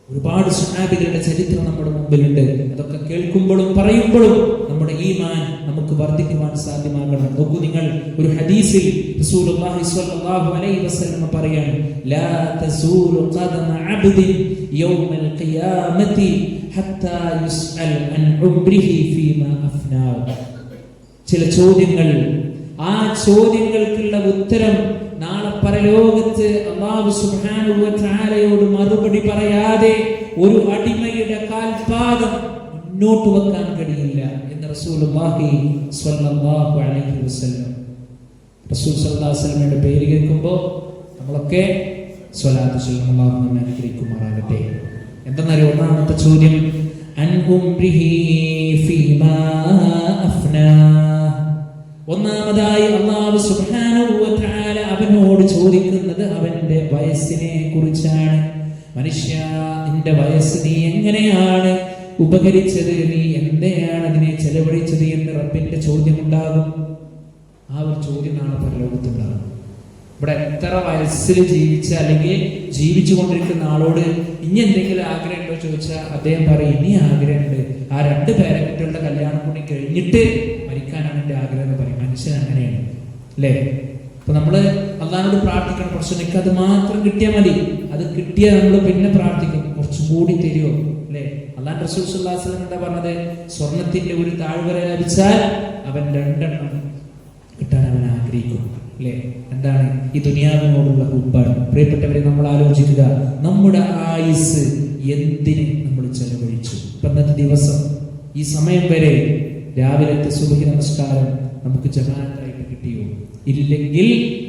ഒരുപാട് സ്വഹാബികളുടെ ചരിത്രം നമ്മുടെ മുമ്പിലുണ്ട്. അതൊക്കെ കേൾക്കുമ്പോഴും പറയുമ്പോഴും നമ്മുടെ ഈമാൻ നമുക്ക് വർദ്ധിക്കുവാൻ സാധ്യമാകണം. നോക്കൂ നിങ്ങൾ, ഒരു ഹദീസിൽ റസൂലുള്ളാഹി സ്വല്ലല്ലാഹു അലൈഹി വസല്ലം പറയാണ്, ലാ തസൂലു ഖദമ അബ്ദിൻ യൗമൽ ഖിയാമത്തി ഹത്താ യുസ്അൽ അൻ ഉംരിഹി ഫീമാ അഫ്നാഹു. ചില ചോദ്യങ്ങൾ, ആ ചോദ്യങ്ങൾക്കുള്ള ഉത്തരം നാളെ പരലോകത്ത് അല്ലാഹു സുബ്ഹാനഹു വ തആലയോട് മറുപടി പറയാതെ ഒരു അടിമയുടെ കാൽപാദം മുന്നോട്ട് വെക്കാൻ കഴിയില്ല എന്ന് റസൂലുള്ളാഹി സ്വല്ലല്ലാഹു അലൈഹി വസല്ലം. റസൂൽ സ്വല്ലല്ലാഹു അലൈഹി വസല്ലമയുടെ പേര് കേൾക്കുമ്പോൾ നമ്മളൊക്കെ സ്വലാത്ത് ചൊല്ലണം. അല്ലാഹു നമ്മെ അനുഗ്രഹിക്കുമാറാകട്ടെ. എന്തെന്നറിയോ? ഒന്നാമത്തെ ചോദ്യം, അൻ ഉംരിഹി ഫീമാ അഫ്നാ. ഒന്നാമതായി അല്ലാഹു സുബ്ഹാനഹു വ തആല അവനോട് ചോദിക്കുന്നത് അവന്റെ വയസ്സിനെ കുറിച്ചാണ്. മനുഷ്യ, നിന്റെ വയസ്സ് നീ എങ്ങനെയാണ് ഉപകരിച്ചത്, നീ എന്തെയാണ് അതിനെ ചെലവഴിച്ചത് എന്ന് റബ്ബിന്റെ ചോദ്യമുണ്ടാകും. ആ ഒരു ചോദ്യം നാളെ പരലോകത്തുണ്ടാകും. ഇവിടെ എത്ര വയസ്സിൽ ജീവിച്ച അല്ലെങ്കിൽ ജീവിച്ചു കൊണ്ടിരിക്കുന്ന ആളോട് ഇനി എന്തെങ്കിലും ആഗ്രഹം ഉണ്ടോ ചോദിച്ചാൽ അദ്ദേഹം പറയും, ഇനി ആഗ്രഹമുണ്ട്, ആ 2 പേരക്കുട്ടികളുടെ കല്യാണം കൂടി കഴിഞ്ഞിട്ട് മരിക്കാനാണ് എൻ്റെ ആഗ്രഹം എന്ന് പറയും. മനുഷ്യൻ അങ്ങനെയാണ് അല്ലേ? അപ്പൊ നമ്മള് അല്ലാഹുവോട് പ്രാർത്ഥിക്കണം, കുറച്ച് എനിക്ക് അത് മാത്രം കിട്ടിയാൽ മതി, അത് കിട്ടിയാൽ നമ്മൾ പിന്നെ പ്രാർത്ഥിക്കും, കുറച്ചും കൂടി തരുമോ അല്ലേ? അല്ലാഹു റസൂൽ സ്വല്ലല്ലാഹു അലൈഹി വസല്ലം എന്താ പറഞ്ഞത്? സ്വർണത്തിന്റെ ഒരു താഴ്വര ലഭിച്ചാൽ അവൻ 2 എണ്ണം കിട്ടാൻ അവൻ ആഗ്രഹിക്കും അല്ലേ? എന്താണ്? ഈ ദുനിയാവിനോടുള്ള ഹുബ്ബാണ്. പ്രിയപ്പെട്ടവരെ, നമ്മൾ ആലോചിക്കുക, നമ്മുടെ ആയുസ് എന്തിന് നമ്മൾ ചെലവഴിച്ചു? ഇന്നത്തെ ദിവസം ഈ സമയം വരെ രാവിലത്തെ സുബ്ഹി നമസ്കാരം നമുക്ക് ജമാഅത്തായിട്ട് കിട്ടിയോ? ഇല്ലെങ്കിൽ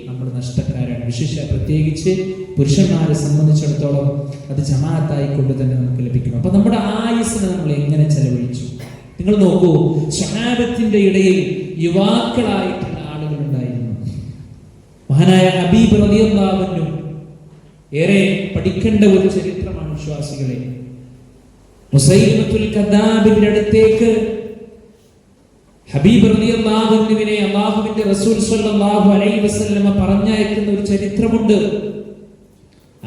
നമ്മൾ നഷ്ടക്കാരാണ്. പ്രത്യേകിച്ച് പുരുഷന്മാരെ സംബന്ധിച്ചിടത്തോളം അത് ജമാഅത്തായിക്കൊണ്ട് തന്നെ നമുക്ക് ലഭിക്കണം. അപ്പൊ നമ്മുടെ ആയുസ്സിനെ നമ്മൾ എങ്ങനെ ചെലവഴിച്ചു? നിങ്ങൾ നോക്കൂ, സ്വഹാബത്തിന്റെ ഇടയിൽ യുവാക്കളായിട്ടുള്ള ആളുകൾ ഉണ്ടായിരുന്നു. മഹാനായ ഹബീബ് റളിയല്ലാഹു അൻഹു ഏറെ പഠിക്കേണ്ട ഒരു ചരിത്രമാണ് വിശ്വാസികളെ. മുസൈലമത്തുൽ കദ്ദാബിന്റെ അടുത്തേക്ക് ഹബീബ് റളിയല്ലാഹു അൻഹുവിനെ അല്ലാഹുവിന്റെ റസൂൽ സ്വല്ലല്ലാഹു അലൈഹി വസല്ലമ പറഞ്ഞയക്കുന്ന ഒരു ചരിത്രമുണ്ട്.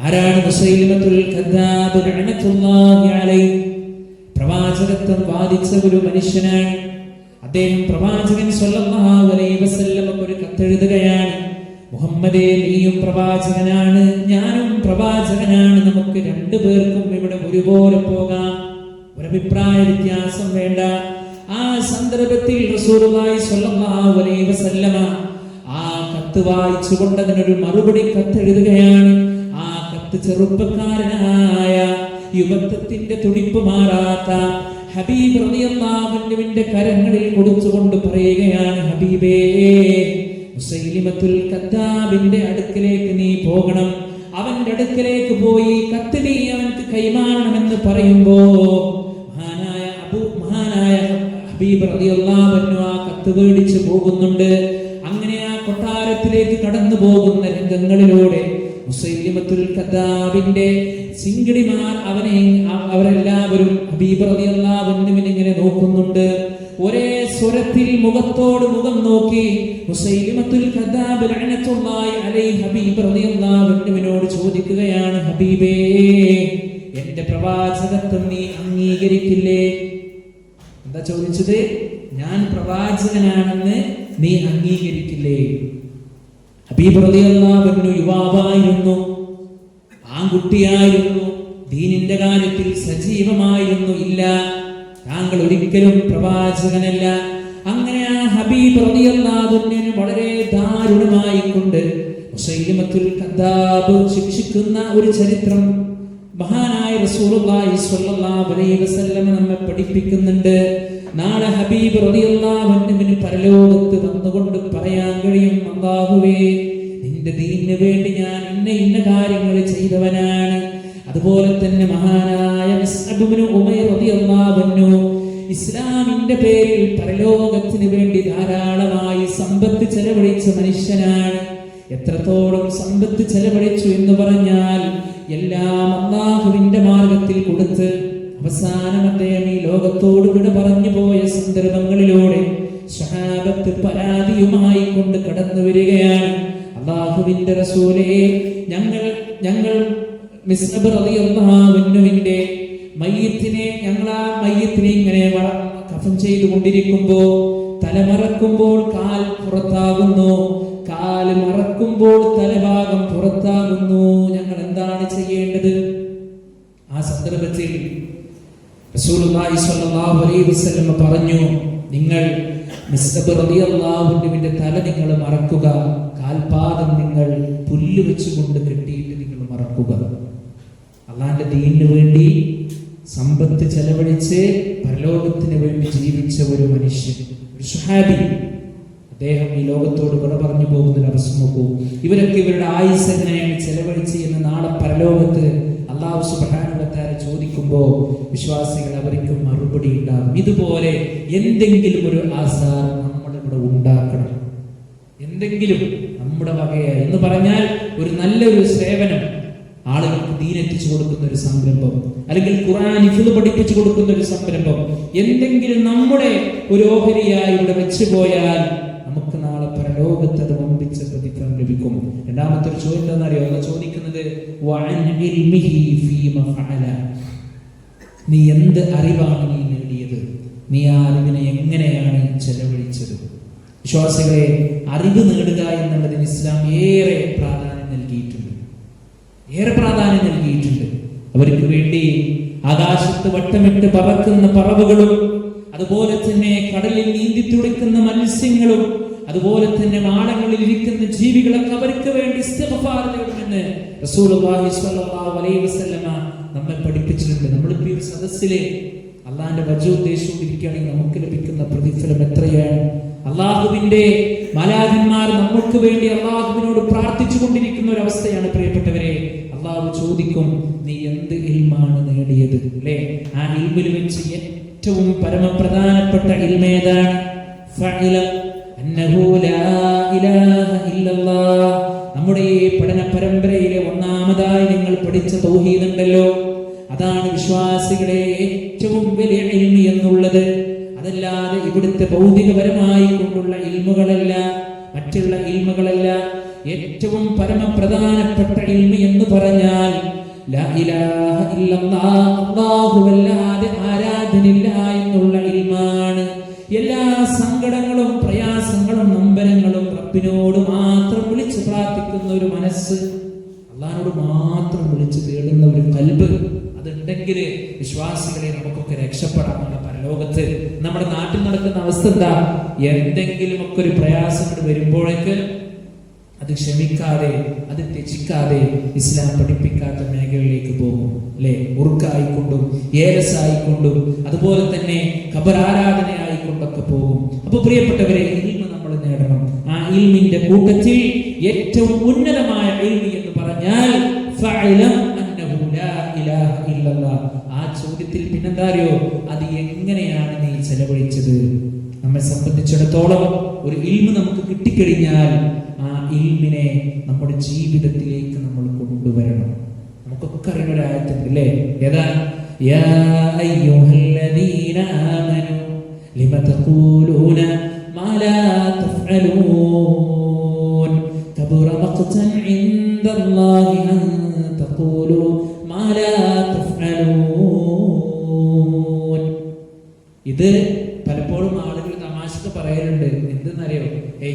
ആരാണ്? മുസൈലിമത്തുൽ കദ്ദാബ് ലഅനത്തുല്ലാഹി അലൈഹി. പ്രവാചകത്വം വാദിച്ച ഒരു മനുഷ്യനാണ് അദ്ദേഹം. പ്രവാചകൻ സ്വല്ലല്ലാഹു അലൈഹി വസല്ലമക്ക് ഒരു കത്തെഴുതുകയാണ്. മുഹമ്മദേ, നീയും പ്രവാചകനാണ്, ഞാനും പ്രവാചകനാണ്. നമുക്ക് രണ്ടുപേർക്കും ഇവിടെ ഒരുപോലെ പോകാം, ഒരഭിപ്രായ വ്യത്യാസം വേണ്ട. ആ സന്ദർഭത്തിൽ റസൂലുള്ളാഹി സ്വല്ലല്ലാഹു അലൈഹി വസല്ലമ ആ കത്ത് വായിച്ചുകൊണ്ട് അതിനൊരു മറുപടി കത്തെഴുതുകയാണ്. ആ കത്ത് ചെറുപ്പക്കാരനായ യുവത്വത്തിന്റെ തുടിപ്പ് മാറാത്ത ഹബീബ് റളിയല്ലാഹു അൻഹുവിന്റെ കരങ്ങളിൽ കൊടുത്തുകൊണ്ട് പറയുകയാണ്, ഹബീബേ, മുസൈലിമത്തുൽ കദ്ദാബിന്റെ അടുക്കലേക്ക് നീ പോകണം. അവന്റെ അടുക്കലേക്ക് പോയി കത്ത് നീ അവൻക്ക് കൈമാറണമെന്ന് പറയുമ്പോ മഹാനായ ഹബീബ് റളിയല്ലാഹു അൻഹു ആ കത്ത് മേടിച്ച് പോകുന്നുണ്ട്. അങ്ങനെ ആ കൊട്ടാരത്തിലേക്ക് കടന്നു പോകുന്ന രംഗങ്ങളിലൂടെ മുസൈലിമത്തുൽ കദ്ദാബിന്റെ സിംഗടിമാർ അവരെല്ലാവരും ഹബീബ് റളിയല്ലാഹു അൻഹുവിനെ ഇങ്ങനെ നോക്കുന്നുണ്ട്. ഒരേ സ്വരത്തിൽ മുഖത്തോട് മുഖം നോക്കി മുസൈലിമത്തുൽ കദ്ദാബ് ലഅനത്തുല്ലാഹി അലൈഹി ഹബീബ് റളിയല്ലാഹു അൻഹുവിനോട് ചോദിക്കുകയാണ്, ഹബീബേ, എന്റെ പ്രവാചകത്വം നീ അംഗീകരിക്കില്ലേ? എന്താ ചോദിച്ചത്? ഞാൻ പ്രവാചകനാണെന്ന് നീ അംഗീകരിക്കില്ലേ? ഹബീബ് റളിയല്ലാഹു അൻഹു യുവാവായിരുന്നു, ആൺകുട്ടിയായിരുന്നു, ദീനിന്റെ കാര്യത്തിൽ സജീവമായിരുന്നു. ഇല്ല, താങ്കൾ ഒരിക്കലും പ്രവാചകനല്ല. അങ്ങനെ ആ ഹബീബ് റളിയല്ലാഹു അൻഹു വളരെ ദാരുണമായി കൊണ്ട് മുസൈലിമത്തുൽ കദ്ദാബ് ശിക്ഷിക്കുന്ന ഒരു ചരിത്രം മഹാനായ റസൂലുള്ളാഹി സ്വല്ലല്ലാഹു അലൈഹി വസല്ലം നമ്മെ പഠിപ്പിക്കുന്നുണ്ട്. നാളെ ഹബീബ് റളിയല്ലാഹു അൻഹുവിന് പരലോകത്ത് വന്നുകൊണ്ട് പറയാൻ കഴിയും, അല്ലാഹുവേ, നിന്റെ ദീനിന് വേണ്ടി ഞാൻ ഇന്ന കാര്യങ്ങൾ ചെയ്തവനാണ്. അതുപോലെ തന്നെ മഹാനായ മുസ്അബ് ഇബ്നു ഉമൈർ റളിയല്ലാഹു അൻഹു ഇസ്ലാമിന്റെ പേരിൽ പരലോകത്തിന് വേണ്ടി ധാരാളമായി സമ്പത്ത് ചെലവഴിച്ച മനുഷ്യനാണ്. എത്രത്തോളം സമ്പത്ത് ചെലവഴിച്ചു എന്ന് പറഞ്ഞാൽ എല്ലാം അല്ലാഹുവിന്റെ മാർഗത്തിൽ കൊടുത്ത് അവസാനം അദ്ദേഹം ഈ ലോകത്തോട് വിട പറഞ്ഞു പോയ സന്ദർഭങ്ങളിലൂടെ സ്വഹാബത്ത് പരാതിയുമായി കൊണ്ട് കടന്നു വരികയാണ്. അല്ലാഹുവിന്റെ റസൂലേ, ഞങ്ങൾ മുസ്അബ് റളിയല്ലാഹു അൻഹുവിന്റെ മയ്യിത്തിനെ ഇങ്ങനെ കഫൻ ചെയ്തുകൊണ്ടിരിക്കുമ്പോ തലമറക്കുമ്പോൾ കാൽ പുറത്താകുന്നു, കാല് മറക്കുമ്പോൾ തലഭാഗം പുറത്താകുന്നു. ഞങ്ങൾ എന്താണ് ചെയ്യേണ്ടത്? ആ സന്ദർഭത്തിൽ റസൂലുള്ളാഹി സ്വല്ലല്ലാഹു അലൈഹി വസല്ലം പറഞ്ഞു, നിങ്ങൾ മുസ്അബ് റളിയല്ലാഹു അൻഹുവിന്റെ തല നിങ്ങൾ മറക്കുക, കാൽപാദം നിങ്ങൾ പുല്ല് വെച്ചുകൊണ്ട് കെട്ടിയിട്ട് നിങ്ങൾ മറക്കുക. അല്ലാഹുവിന്റെ ദീനിന് വേണ്ടി സമ്പത്ത് ചെലവഴിച്ച് പരലോകത്തിന് വേണ്ടി ജീവിച്ച ഒരു മനുഷ്യൻ, ഒരു സ്വഹാബി, അദ്ദേഹം ഈ ലോകത്തോട് വിട പറഞ്ഞു പോകുന്നൊരു അവസ്ഥ നോക്കൂ. ഇവരൊക്കെ ഇവരുടെ ആയുസ് എങ്ങനെയാണ് ചെലവഴിച്ച് എന്ന് നാളെ പരലോകത്ത് അല്ലാഹു സുബ്ഹാനഹു വ തആല ചോദിക്കുമ്പോൾ വിശ്വാസികൾ അവർക്ക് മറുപടി ഉണ്ടാകും. ഇതുപോലെ എന്തെങ്കിലും ഒരു ആസാർ നമ്മളിവിടെ ഉണ്ടാക്കണം, എന്തെങ്കിലും നമ്മുടെ വകയായി എന്ന് പറഞ്ഞാൽ ഒരു നല്ലൊരു സേവനം, ആളുകൾക്ക് ദീനെത്തിച്ചു കൊടുക്കുന്ന ഒരു സംരംഭം, അല്ലെങ്കിൽ ഖുർആൻ ഹിഫ്ള് പഠിപ്പിച്ചു കൊടുക്കുന്ന ഒരു സംരംഭം, എന്തെങ്കിലും നമ്മുടെ ഒരു ഓഹരിയായി ഇവിടെ വെച്ചു പോയാൽ നമുക്ക് നാളെ പരലോകത്ത് അത് വമ്പിച്ച പ്രതിഫലം ലഭിക്കും. രണ്ടാമത്തെ ഒരു ചോദ്യം എന്താണെന്നറിയോ? അത് ചോദിക്കുന്നത് നീ എന്ത് അറിവാണ് നീ നേടിയത്? നീ ആ അറിവിനെ എങ്ങനെയാണ് ചെലവഴിച്ചത്? വിശ്വാസികളെ, അറിവ് നേടുക എന്നുള്ളതിന് ഇസ്ലാം ഏറെ പ്രാധാന്യം നൽകിയിട്ടുണ്ട്. അവർക്ക് വേണ്ടി ആകാശത്ത് വട്ടമിട്ട് പറക്കുന്ന പറവുകളും, അതുപോലെ തന്നെ കടലിൽ നീന്തി തുടിക്കുന്ന മത്സ്യങ്ങളും, അതുപോലെ തന്നെ മാടങ്ങളിൽ ഇരിക്കുന്ന ജീവികളൊക്കെ അവർക്ക് വേണ്ടി ഇസ്തിഗ്ഫാർ ചെയ്യണമെന്ന് റസൂലുള്ളാഹി സ്വല്ലല്ലാഹു അലൈഹി വസല്ലമ നമ്മെ പഠിപ്പിച്ചിട്ടുണ്ട്. നമ്മളിപ്പോൾ ഈ സദസ്സിലെ അള്ളാഹിന്റെ വജഹ് ഉദ്ദേശിച്ചുകൊണ്ടിരിക്കുകയാണെങ്കിൽ നമുക്ക് ലഭിക്കുന്ന പ്രതിഫലം എത്രയാണ്! അള്ളാഹുവിന്റെ മലാഖന്മാർ നമ്മൾക്ക് വേണ്ടി അള്ളാഹുവിനോട് പ്രാർത്ഥിച്ചു കൊണ്ടിരിക്കുന്ന ഒരു അവസ്ഥയാണ് പ്രിയപ്പെട്ടവരെ. അള്ളാഹു ചോദിക്കും, നീ എന്ത് ഇൽമാണ് നേടിയത്? അല്ലേ? ആ ഇൽമിൽ വെച്ച് ഏറ്റവും പരമപ്രധാനപ്പെട്ട ഇൽമേതാണ്? നമ്മുടെ ഈ പഠന പരമ്പരയിലെ ഒന്നാമതായി നിങ്ങൾ പഠിച്ച തൗഹീദ് ഉണ്ടല്ലോ, അതാണ് വിശ്വാസികളെ ഏറ്റവും വലിയ ഇൽമ് എന്നുള്ളത്. അതല്ലാതെ ഇവിടുത്തെ ഭൗതികപരമായി കൊണ്ടുള്ള ഇൽമുകളല്ല, മറ്റുള്ള ഇൽമുകളല്ല. ഏറ്റവും പരമപ്രധാനപ്പെട്ട ഇൽമ എന്ന് പറഞ്ഞാൽ ലാ ഇലാഹ ഇല്ലല്ലാഹ്, അല്ലാഹുവല്ലാതെ ആരാധനില്ല എന്നുള്ള ഇൽമാണ്. എല്ലാ സങ്കടങ്ങളും പ്രയാസങ്ങളും നൊമ്പരങ്ങളും റബ്ബിനോട് മാത്രം വിളിച്ച് പ്രാർത്ഥിക്കുന്ന ഒരു മനസ്സ്, അല്ലാഹുവോട് മാത്രം വിളിച്ച് തേടുന്ന ഒരു ഖൽബ്, അതുണ്ടെങ്കിൽ വിശ്വാസികളെ നമുക്കൊക്കെ രക്ഷപ്പെടാമെന്ന പരലോകത്ത്. നമ്മുടെ നാട്ടിൽ നടക്കുന്ന അവസ്ഥ എന്താ? എന്തെങ്കിലും ഒക്കെ ഒരു പ്രയാസങ്ങൾ വരുമ്പോഴേക്ക് അത് ക്ഷമിക്കാതെ, അത് ത്യജിക്കാതെ ഇസ്ലാം പഠിപ്പിക്കാത്ത മേഖലയിലേക്ക് പോകും, അല്ലെ? മുറുക്കായിക്കൊണ്ടും ഏലസായിക്കൊണ്ടും അതുപോലെ തന്നെ ഖബർ ആരാധനയായിക്കൊണ്ടൊക്കെ പോകും. അപ്പൊ പ്രിയപ്പെട്ടവരെ, ഇൽമ നമ്മൾ നേടണം. ആ ഇൽമിന്റെ കൂട്ടത്തിൽ ഏറ്റവും ഉന്നതമായ ഇൽമ എന്ന് പറഞ്ഞാൽ ഫഅലം അന്നഹു ലാ ഇലാഹ ഇല്ലല്ലാഹ്. ആ ചോദ്യത്തിൽ പിന്നെന്താ അറിയോ? അത് എങ്ങനെയാണ് നീ ചെലവഴിച്ചത്? നമ്മെ സംബന്ധിച്ചിടത്തോളം ഒരു ഇൽമ നമുക്ക് കിട്ടിക്കഴിഞ്ഞാൽ ആ ഇൽമിനെ നമ്മുടെ ജീവിതത്തിലേക്ക് നമ്മൾ കൊണ്ടുവരണം. നമുക്കൊക്കെ അറിയുന്ന ഒരു ആയത്തുണ്ട്, അല്ലേ? ഏതാ? യാ അയ്യുഹല്ലദീന ആമനൂ ലിമ തഖൂലൂന മാ ലാ തഫ്അലൂൻ കബറ മഖ്തൻ ഇൻദല്ലാഹി അൻ തഖൂലൂ മാ ലാ തഫ്അലൂൻ. ഇത് പലപ്പോഴും ആളുകൾ തമാശക്ക് പറയലുണ്ട്. എന്തെന്നറിയോ?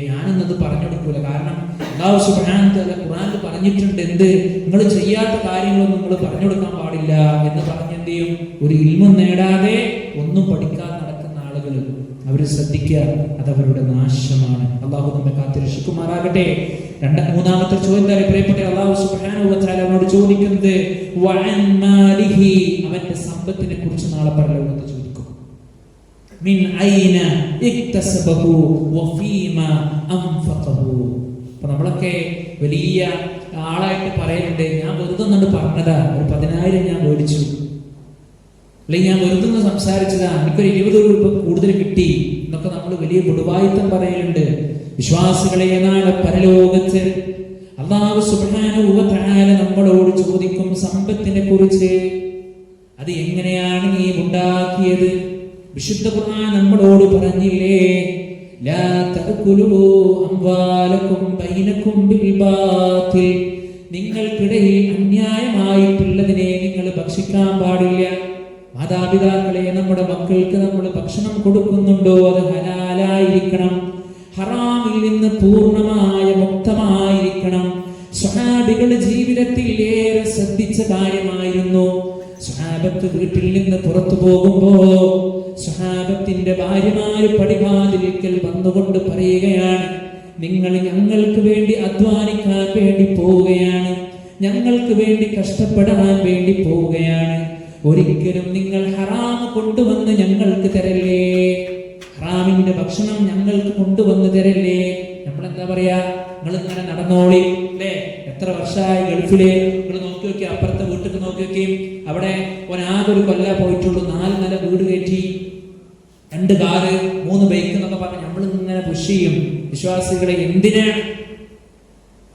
ഞാനൊന്നത് പറഞ്ഞു കൊടുക്കൂല, കാരണം അല്ലാഹു സുബ്ഹാനഹു വ തആല ഖുർആനിൽ പറഞ്ഞിട്ടുണ്ട്, എന്ത്? നിങ്ങൾ ചെയ്യാത്ത കാര്യങ്ങളൊന്നും നിങ്ങൾ പറഞ്ഞു കൊടുക്കാൻ പാടില്ല എന്ന് പറഞ്ഞെന്ത് ചെയ്യും? ഒരു ഇൽമും നേടാതെ ഒന്നും പഠിക്കാതെ നടക്കുന്ന ആളുകൾ, അവർ ശ്രദ്ധിക്കുക, അതവരുടെ നാശമാണ്. അല്ലാഹു നമ്മെ കാത്തിരക്ഷിക്കുമാറാകട്ടെ. മൂന്നാമത്തെ ചോദ്യം എന്താ? പ്രിയപ്പെട്ട, അല്ലാഹു സുബ്ഹാനഹു വ തആല അവനോട് ചോദിക്കുന്നത് വഅൻ മാലിഹി, അവന്റെ സമ്പത്തിനെ കുറിച്ച് നാളെ പരലോകത്ത് ചോദിക്കും. മിൻ ഐന ഇക്തസബഹു വഫീമാ അൻഫഖഹു. അപ്പൊ നമ്മളൊക്കെ വലിയ ആളായിട്ട് പറയുന്നുണ്ട്, ഞാൻ വെറുതെ ഒന്നുകൊണ്ട് പറഞ്ഞതാ, ഒരു 10,000 ഞാൻ മേടിച്ചു, അല്ലെങ്കിൽ ഞാൻ വെറുതെ ഒന്ന് സംസാരിച്ചതാ, എനിക്കൊരു 20 രൂപ കൂടുതൽ കിട്ടി എന്നൊക്കെ നമ്മൾ വലിയ പൊടുവായിത്തം പറയലുണ്ട്. വിശ്വാസികളെ, നാളെ പരലോകത്ത് അല്ലാഹു സുബ്ഹാനഹു വ തആല നമ്മളോട് ചോദിക്കും സമ്പത്തിനെ കുറിച്ച്. അത് എങ്ങനെയാണ് നീ ഉണ്ടാക്കിയത്? വിശുദ്ധ ഖുർആൻ നമ്മളോട് പറഞ്ഞില്ലേ, ലാ തഅകുലൂ അംവാലകും ബൈനകും ബിൽ ബാത്തിൽ, നിങ്ങൾക്കിടയിൽ അന്യായമായിട്ടുള്ളതിനെ നിങ്ങൾ ഭക്ഷിക്കാൻ പാടില്ല. മാതാപിതാക്കളെ, നമ്മുടെ മക്കൾക്ക് നമ്മൾ ഭക്ഷണം കൊടുക്കുന്നുണ്ടോ, അത് ഹലാലായിരിക്കണം, ഹറാമിൽ നിന്ന് പൂർണ്ണമായ മുക്തമായിരിക്കണം. സ്വഹാബികളുടെ ജീവിതത്തിൽ ഏറെ ശ്രദ്ധിച്ച കാര്യമായിരുന്നു. സ്വഹാബത്ത് വീട്ടിൽ നിന്ന് പുറത്തു പോകുമ്പോ സ്വഹാബത്തിന്റെ ഭാര്യമാര് പടിവാതിലിക്കൽ വന്നുകൊണ്ട് പറയുകയാണ്, നിങ്ങൾ ഞങ്ങൾക്ക് വേണ്ടി അധ്വാനിക്കാൻ വേണ്ടി പോവുകയാണ്, ഞങ്ങൾക്ക് വേണ്ടി കഷ്ടപ്പെടാൻ വേണ്ടി പോവുകയാണ്, ഒരിക്കലും നിങ്ങൾ ഹറാം കൊണ്ടുവന്ന് ഞങ്ങൾക്ക് തരല്ലേ, ഹറാമിന്റെ ഭക്ഷണം ഞങ്ങൾക്ക് കൊണ്ടുവന്ന് തരല്ലേ. നമ്മളെന്താ പറയാ? നിങ്ങൾ ഇങ്ങനെ നടന്നോളി, അല്ലേ? എത്ര വർഷമായി ഗൾഫില്, നിങ്ങൾ നോക്കി നോക്കി, അപ്പുറത്തെ വീട്ടിൽ നോക്കി നോക്കി, അവിടെ ഒരാകെ ഒരു കൊല്ല പോയിട്ടുള്ളൂ, 4 നില വീട് കയറ്റി, 2 കാറ് 3 ബൈക്ക് എന്നൊക്കെ പറഞ്ഞ് നമ്മൾ ഇങ്ങനെ പുഷ് ചെയ്യും. വിശ്വാസികളെ, എന്തിനാണ്?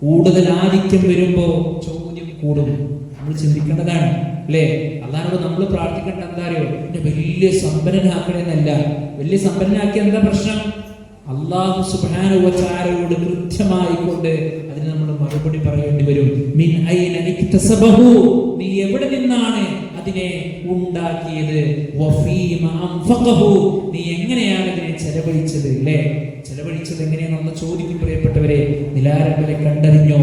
കൂടുതൽ ആധിക്യം വരുമ്പോ ചോദ്യം കൂടും. നമ്മൾ ചിന്തിക്കേണ്ടതാണ്, അല്ലേ? അല്ലാഹുവോട് നമ്മൾ പ്രാർത്ഥിക്കേണ്ട എന്താ അറിയോ? എന്നെ വലിയ സമ്പന്നനാക്കണമെന്നല്ല. വലിയ സമ്പന്നനാക്കിയ എന്താ പ്രശ്നം? അല്ലാഹു സുബ്ഹാനഹു വ തആലയോട് കൃത്യമായിക്കൊണ്ട് അതിന് നമ്മൾ മറുപടി പറയേണ്ടി വരും. മിൻ ഐന ഇക്തസബഹു, നീ എവിടെ നിന്നാണ് അതിനെ ഉണ്ടാക്കിയത്? വഫീമ അൻഫഖഹു, നീ എങ്ങനെയാണ് ഇതിനെ ചെലവഴിച്ചത്, അല്ലേ? ചെലവഴിച്ചത് എങ്ങനെയാണെന്ന് ചോദിക്കും. പ്രിയപ്പെട്ടവരെ, നിലാരംബരെ കണ്ടറിഞ്ഞോ?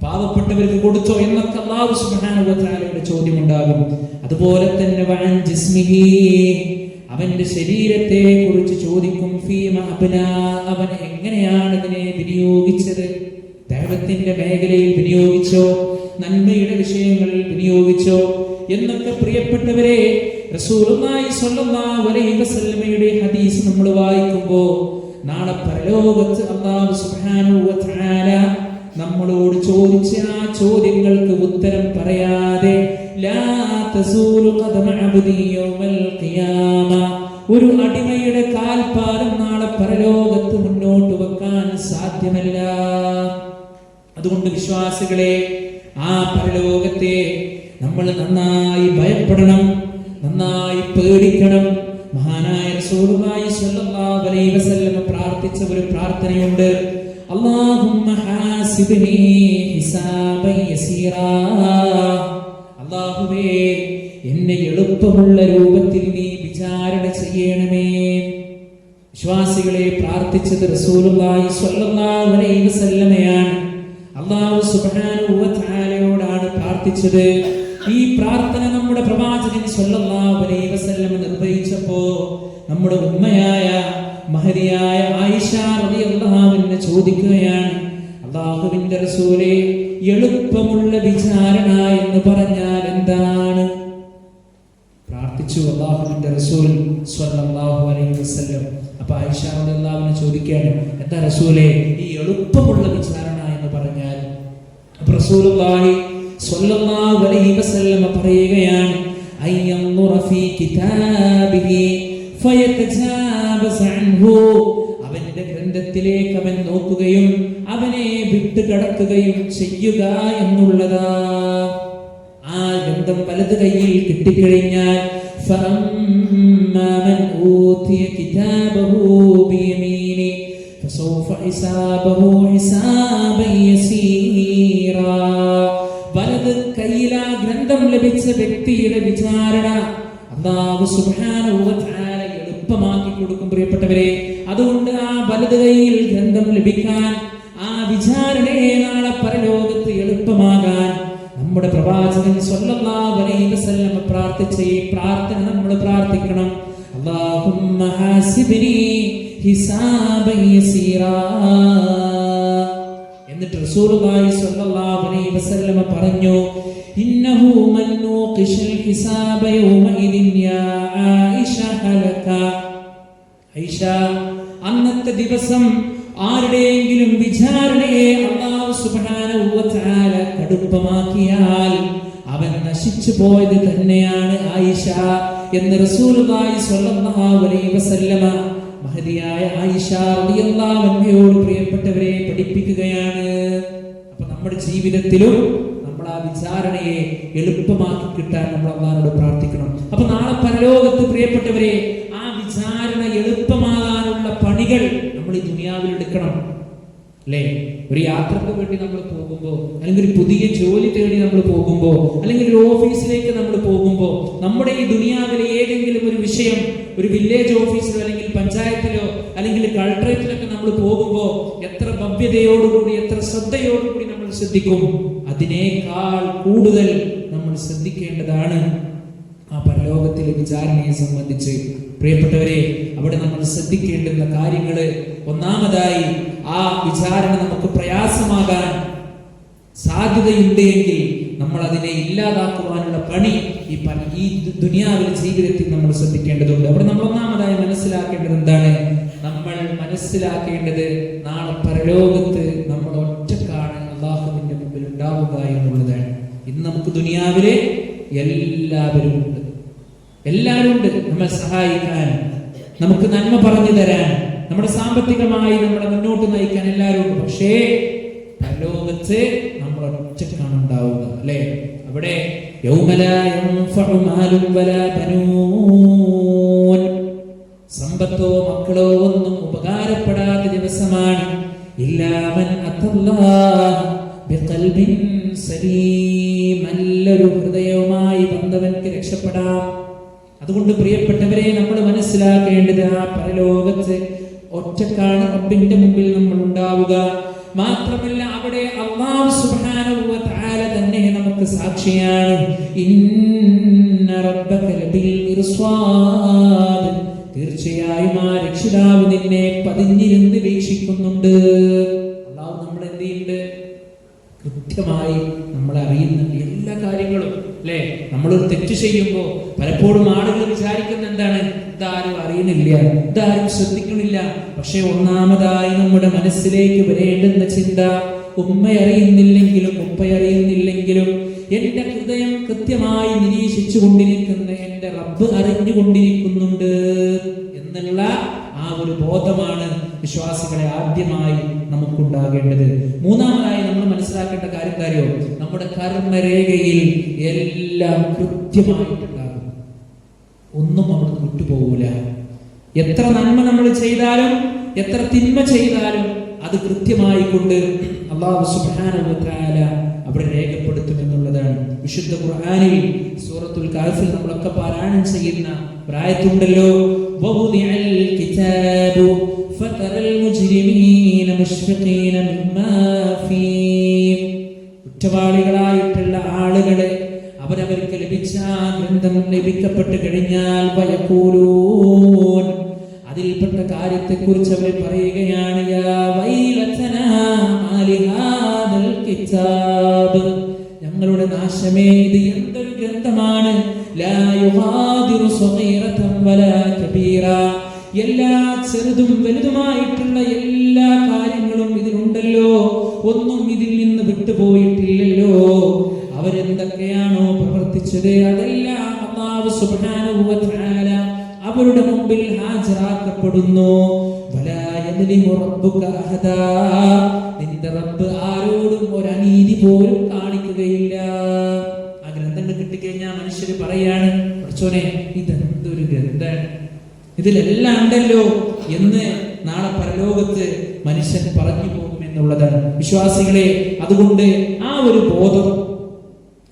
പാവപ്പെട്ടവർക്ക് കൊടുത്തോ എന്നൊക്കെ അല്ലാഹു സുബ്ഹാനഹു വ തആലയുടെ ചോദ്യം ഉണ്ടാകും. അതുപോലെ തന്നെ വഅൻ ജിസ്മിഹി, അവന്റെ ശരീരത്തെ കുറിച്ച് ചോദിക്കും. ഫീമ അബ്നാ, അവൻ എങ്ങനെയാണ് ഇതിനെ വിനിയോഗിച്ചത്? ദൈവത്തിന്റെ മേഖലയിൽ വിനിയോഗിച്ചോ? നന്മയുടെ വിഷയങ്ങളിൽ വിനിയോഗിച്ചോ? എന്നൊക്കെ പ്രിയപ്പെട്ടവരെ, റസൂലുള്ളാഹി സ്വല്ലല്ലാഹു അലൈഹി വസല്ലമയുടെ ഹദീസ് നമ്മൾ വായിക്കുമ്പോൾ നാളെ പരലോകത്ത് അല്ലാഹു സുബ്ഹാനഹു വ തആല നമ്മളോട് ചോദിച്ച ആ ചോദ്യങ്ങൾക്ക് ഉത്തരം പറയാതെ ലാ തസൂലു ഖദമ അബ്ദി യൗമൽ ഖിയാമ, ഒരു അടിമയുടെ കാൽപാദം നാളെ പരലോകത്ത് മുന്നോട്ട് വെക്കാൻ സാധ്യമല്ല. അതുകൊണ്ട് വിശ്വാസികളെ, ആ പരലോകത്തെ നമ്മൾ നന്നായി ഭയപ്പെടണം, നന്നായി പേടിക്കണം. മഹാനായ റസൂലുള്ളാഹി സ്വല്ലല്ലാഹു അലൈഹി വസല്ലം പ്രാർത്ഥിച്ച ഒരു പ്രാർത്ഥനയുണ്ട്. അല്ലാഹുമ്മ ഹാസിബ്നി ഹിസാബൻ യസീറാ. അല്ലാഹുവേ, എന്നെ എളുപ്പമുള്ള രൂപത്തിൽ നീ വിചാരണ ചെയ്യണമേ. വിശ്വാസികളെ പ്രാർത്ഥിച്ചത് റസൂലുള്ളാഹി സ്വല്ലല്ലാഹു അലൈഹി വസല്ലമയാണ്. അല്ലാഹു സുബ്ഹാനഹു വ തആലയോടാണ് പ്രാർത്ഥിച്ചത്. ഈ പ്രാർത്ഥന നമ്മുടെ പ്രവാചകൻ സ്വല്ലല്ലാഹു അലൈഹി വസല്ലം നിർവഹിച്ചപ്പോ നമ്മുടെ ഉമ്മയായ മഹദിയായ ആയിഷ റളിയല്ലാഹു അൻഹ ചോദിക്കുകയാണ്, അല്ലാഹുവിന്റെ റസൂലേ, എളുപ്പമുള്ള വിചാരണ എന്ന് പറഞ്ഞാൽ എന്താണ്? പ്രാർത്ഥിച്ചു അല്ലാഹുവിന്റെ റസൂൽ സ്വല്ലല്ലാഹു അലൈഹി വസല്ലം. അപ്പൊ ആയിഷ റളിയല്ലാഹു അൻഹ ചോദിക്കുകയാണ്, എന്താ റസൂലേ ഈ എളുപ്പമുള്ള വിചാരണ എന്ന് പറഞ്ഞാൽ? അപ്പൊ റസൂലുള്ളാഹി സ്വല്ലല്ലാഹു അലൈഹി വസല്ലം പറയുകയാണ്, അയ്യൻദുറ ഫീ കിതാബിഹി ഫയതജാബസ് അൻഹു. അവന്റെ ഗ്രന്ഥത്തിലേക്ക് അവൻ നോക്കുകയും അവനെ വിട്ടു കടക്കുകയും ചെയ്യുക എന്നുള്ളതാ. ആ ഗ്രന്ഥം വലത് കയ്യിൽ കിട്ടിക്കഴിഞ്ഞാൽ ഫഅമ്മാ മൻ ഊതിയ കിതാബഹു ബിയമീനി ഫസൗഫ ഹിസാബഹു ഹിസാബൻ യസീറാ. വലത് കയ്യിൽ ആ ഗ്രന്ഥം ലഭിച്ച വ്യക്തിയുടെ വിചാരണ അല്ലാഹു സുബ്ഹാനഹു വ തആല എളുപ്പമാക്കി കൊടുക്കും. പ്രിയപ്പെട്ടവരെ, അതുകൊണ്ട് ആ വലത് കയ്യിൽ ഗ്രന്ഥം ലഭിക്കാൻ, ആ വിചാരണയെ നാളെ പരലോകത്ത് എളുപ്പമാകാൻ നമ്മുടെ പ്രവാചകൻ സ്വല്ലല്ലാഹു അലൈഹി വസല്ലം പ്രാർത്ഥിച്ച ഈ പ്രാർത്ഥന നമ്മൾ പ്രാർത്ഥിക്കണം. അല്ലാഹുമ്മ ഹാസിബ്നി ഹിസാബൻ യസീറാ. എന്നിട്ട് റസൂലുള്ളാഹി സ്വല്ലല്ലാഹു അലൈഹി വസല്ലം പറഞ്ഞു, ഇന്നഹു മൻ നൂഖിശൽ ഹിസാബ യൗമഇദിൻ യാ ആയിഷ ഹലക. ആയിഷ, അന്നത്തെ ദിവസം ആരുടെയെങ്കിലും വിചാരണയെ അല്ലാഹു സുബ്ഹാനഹു വ തആല കടുപ്പമാക്കിയാൽ അവൻ നശിച്ചു പോയത് തന്നെയാണ് ആയിഷ എന്ന് റസൂലുള്ളാഹി സ്വല്ലല്ലാഹു അലൈഹി വസല്ലമ മഹദിയായ ആയിഷ റളിയല്ലാഹു അൻഹയോട് പ്രിയപ്പെട്ടവരെ പഠിപ്പിക്കുകയാണ്. അപ്പൊ നമ്മുടെ ജീവിതത്തിലും നമ്മൾ ആ വിചാരണയെ എളുപ്പമാക്കി കിട്ടാൻ നമ്മൾ അല്ലാഹുവോട് പ്രാർത്ഥിക്കണം. അപ്പൊ നാളെ പരലോകത്ത് പ്രിയപ്പെട്ടവരെ ആ വിചാരണ എളുപ്പമാകാനുള്ള പണികൾ നമ്മൾ ഈ ദുനിയാവിൽ എടുക്കണം. അല്ലേ? ഒരു യാത്രക്ക് വേണ്ടി നമ്മൾ പോകുമ്പോൾ, അല്ലെങ്കിൽ ഒരു പുതിയ ജോലി തേടി നമ്മൾ പോകുമ്പോൾ, അല്ലെങ്കിൽ ഒരു ഓഫീസിലേക്ക് നമ്മൾ പോകുമ്പോൾ, നമ്മുടെ ഈ ദുനിയാവിലെ ഏതെങ്കിലും ഒരു വിഷയം ഒരു വില്ലേജ് ഓഫീസിലോ അല്ലെങ്കിൽ പഞ്ചായത്തിലോ അല്ലെങ്കിൽ കളക്ടറേറ്റിലൊക്കെ നമ്മൾ പോകുമ്പോൾ എത്ര ഭവ്യതയോടുകൂടി, എത്ര ശ്രദ്ധയോടുകൂടി നമ്മൾ ശ്രദ്ധിക്കും. അതിനേക്കാൾ കൂടുതൽ നമ്മൾ ശ്രദ്ധിക്കേണ്ടതാണ് ആ പരലോകത്തിലെ വിചാരണയെ സംബന്ധിച്ച്. പ്രിയപ്പെട്ടവരെ, അവിടെ നമ്മൾ ശ്രദ്ധിക്കേണ്ടുന്ന കാര്യങ്ങള്, ഒന്നാമതായി ആ വിചാരണ നമുക്ക് പ്രയാസമാകാൻ സാധ്യതയുണ്ട് എങ്കിൽ നമ്മൾ അതിനെ ഇല്ലാതാക്കുവാനുള്ള പണി ഈ ദുനിയാവിലെ ജീവിതത്തിൽ നമ്മൾ ശ്രദ്ധിക്കേണ്ടതുണ്ട്. അവിടെ നമ്മൾ ഒന്നാമതായി മനസ്സിലാക്കേണ്ടത് എന്താണ്? നമ്മൾ മനസ്സിലാക്കേണ്ടത് നാളെ പരലോകത്ത് നമ്മൾ ഒറ്റക്കാണ് അല്ലാഹുവിന്റെ മുമ്പിൽ ഉണ്ടാവുക എന്നുള്ളതാണ്. ഇന്ന് നമുക്ക് ദുനിയാവിലെ എല്ലാവരും ഉണ്ട്, നമ്മളെ സഹായിക്കാൻ, നമുക്ക് നന്മ പറഞ്ഞു തരാൻ, നമ്മുടെ സാമ്പത്തികമായി നമ്മളെ മുന്നോട്ട് നയിക്കാൻ എല്ലാവരും ഉണ്ട്. പക്ഷേ പരലോകത്ത് നമ്മൾ ഒറ്റക്കാണ് ഉണ്ടാവുക. അല്ലെ? അവിടെ സമ്പത്തോ മക്കളോ ഒന്നും ഉപകാരപ്പെടാത്ത ദിവസമാണ്. നല്ലൊരു ഹൃദയവുമായി വന്നവൻക്ക് രക്ഷപ്പെടാം. അതുകൊണ്ട് പ്രിയപ്പെട്ടവരെ, നമ്മൾ മനസ്സിലാക്കേണ്ടത് ആ പരലോകത്ത് ഒറ്റക്കാണ് റബ്ബിന്റെ മുമ്പിൽ നമ്മൾ ഉണ്ടാവുക. മാത്രമല്ല അവിടെ അല്ലാഹു സുബ്ഹാനഹു വ തആല തന്നെ നമുക്ക് സാക്ഷിയാണ്. ഇന്ന റബ്ബക ലബിൽ മിർസാദ്. തീർച്ചയായും ആ രക്ഷിതാവ് നിന്നെ പതിഞ്ഞിരുന്ന് വീക്ഷിക്കുന്നുണ്ട്. അല്ലാഹു നമ്മൾ എന്ത് ചെയ്യുന്നുണ്ട്? കൃത്യമായി നമ്മളെ അറിയുന്ന എല്ലാ കാര്യങ്ങളും. അല്ലെ? നമ്മളൊരു തെറ്റ് ചെയ്യുമ്പോൾ പലപ്പോഴും ആളുകൾ വിചാരിക്കുന്ന എന്താണ്? ഇതാരും അറിയുന്നില്ല, ഇതാരും ശ്രദ്ധിക്കണില്ല. പക്ഷെ ഒന്നാമതായി നമ്മുടെ മനസ്സിലേക്ക് വരേണ്ടുന്ന ചിന്ത, ഉമ്മ അറിയുന്നില്ലെങ്കിലും ഉപ്പ അറിയുന്നില്ലെങ്കിലും എന്റെ ഹൃദയം കൃത്യമായി നിരീക്ഷിച്ചു കൊണ്ടിരിക്കുന്ന എന്റെ റബ്ബ് അറിഞ്ഞുകൊണ്ടിരിക്കുന്നുണ്ട് എന്നുള്ള ആ ഒരു ബോധമാണ് വിശ്വാസികളെ ആദ്യമായി നമുക്കുണ്ടാകേണ്ടത്. മൂന്നാമതായി നമ്മൾ മനസ്സിലാക്കേണ്ട കാര്യോ, നമ്മുടെ കർമ്മരേഖയിൽ എല്ലാം കൃത്യമായിട്ടുണ്ടാകും. ഒന്നും അവിടെ വിട്ടു വിട്ടുപോകൂല. എത്ര നന്മ നമ്മൾ ചെയ്താലും എത്ര തിന്മ ചെയ്താലും അത് കൃത്യമായി കൊണ്ട് അല്ലാഹു സുബ്ഹാനഹു വ തആല അവിടെ രേഖപ്പെടുത്തുമെന്നുള്ളതാണ്. വിശുദ്ധ ഖുർആനിൽ സൂറത്തുൽ കഹ്ഫിൽ നമ്മളൊക്കെ പാരായണം ചെയ്യുന്ന ആയത്തുണ്ടല്ലോ, വവുദിഅൽ കിതാബു ഫതറൽ മുജ്രിമീന മുശ്ഫിഖീന മിമ്മാ ഫീഹി. കുറ്റവാളികളായിട്ടുള്ള ആളുകളെ അവരവർക്ക് ലഭിച്ച ഗ്രന്ഥം ലഭിക്കപ്പെട്ട് കഴിഞ്ഞാൽ വയഖൂലൂൻ, അതിൽപ്പെട്ട കാര്യത്തെക്കുറിച്ച് അവർ പറയുകയാണ്, യാ വൈലതനാ മാലി ഹാദൽ കിതാബ്, ഞങ്ങളുടെ നാശമേ, ഇത് എന്തൊരു ഗ്രന്ഥമാണ്, ലാ യുഗാദിറു സഗീറതൻ വലാ കബീറ, എല്ലാ ചെറുതും വലുതുമായിട്ടുള്ള എല്ലാ കാര്യങ്ങളും ഇതിലുണ്ടല്ലോ, ഒന്നും ഇതിൽ നിന്ന് വിട്ടുപോയിട്ടില്ലല്ലോ. അവരെന്തൊക്കെയാണോ പ്രവർത്തിച്ചത് അതെല്ലാം അല്ലാഹു സുബ്ഹാനഹു വ തആല അവരുടെ മുമ്പിൽ ഹാജരാക്കപ്പെടുന്നു. വലാ യദ്ലിമു റബ്ബുക അഹദാ, നിന്റെ റബ്ബ് ആരോടും ഒരു അനീതി പോലും കാണിക്കുകയില്ല. ആ ഗ്രന്ഥങ്ങൾ കിട്ടിക്കഴിഞ്ഞാൽ മനുഷ്യർ പറയാണ്, പഠിച്ചോനെ ഇതെന്തൊരു ഗ്രന്ഥാണ്, ഇതിലെല്ലാം ഉണ്ടല്ലോ എന്ന് നാളെ പരലോകത്ത് മനുഷ്യൻ പറഞ്ഞു പോകും എന്നുള്ളതാണ്. വിശ്വാസികളെ, അതുകൊണ്ട് ആ ഒരു ബോധം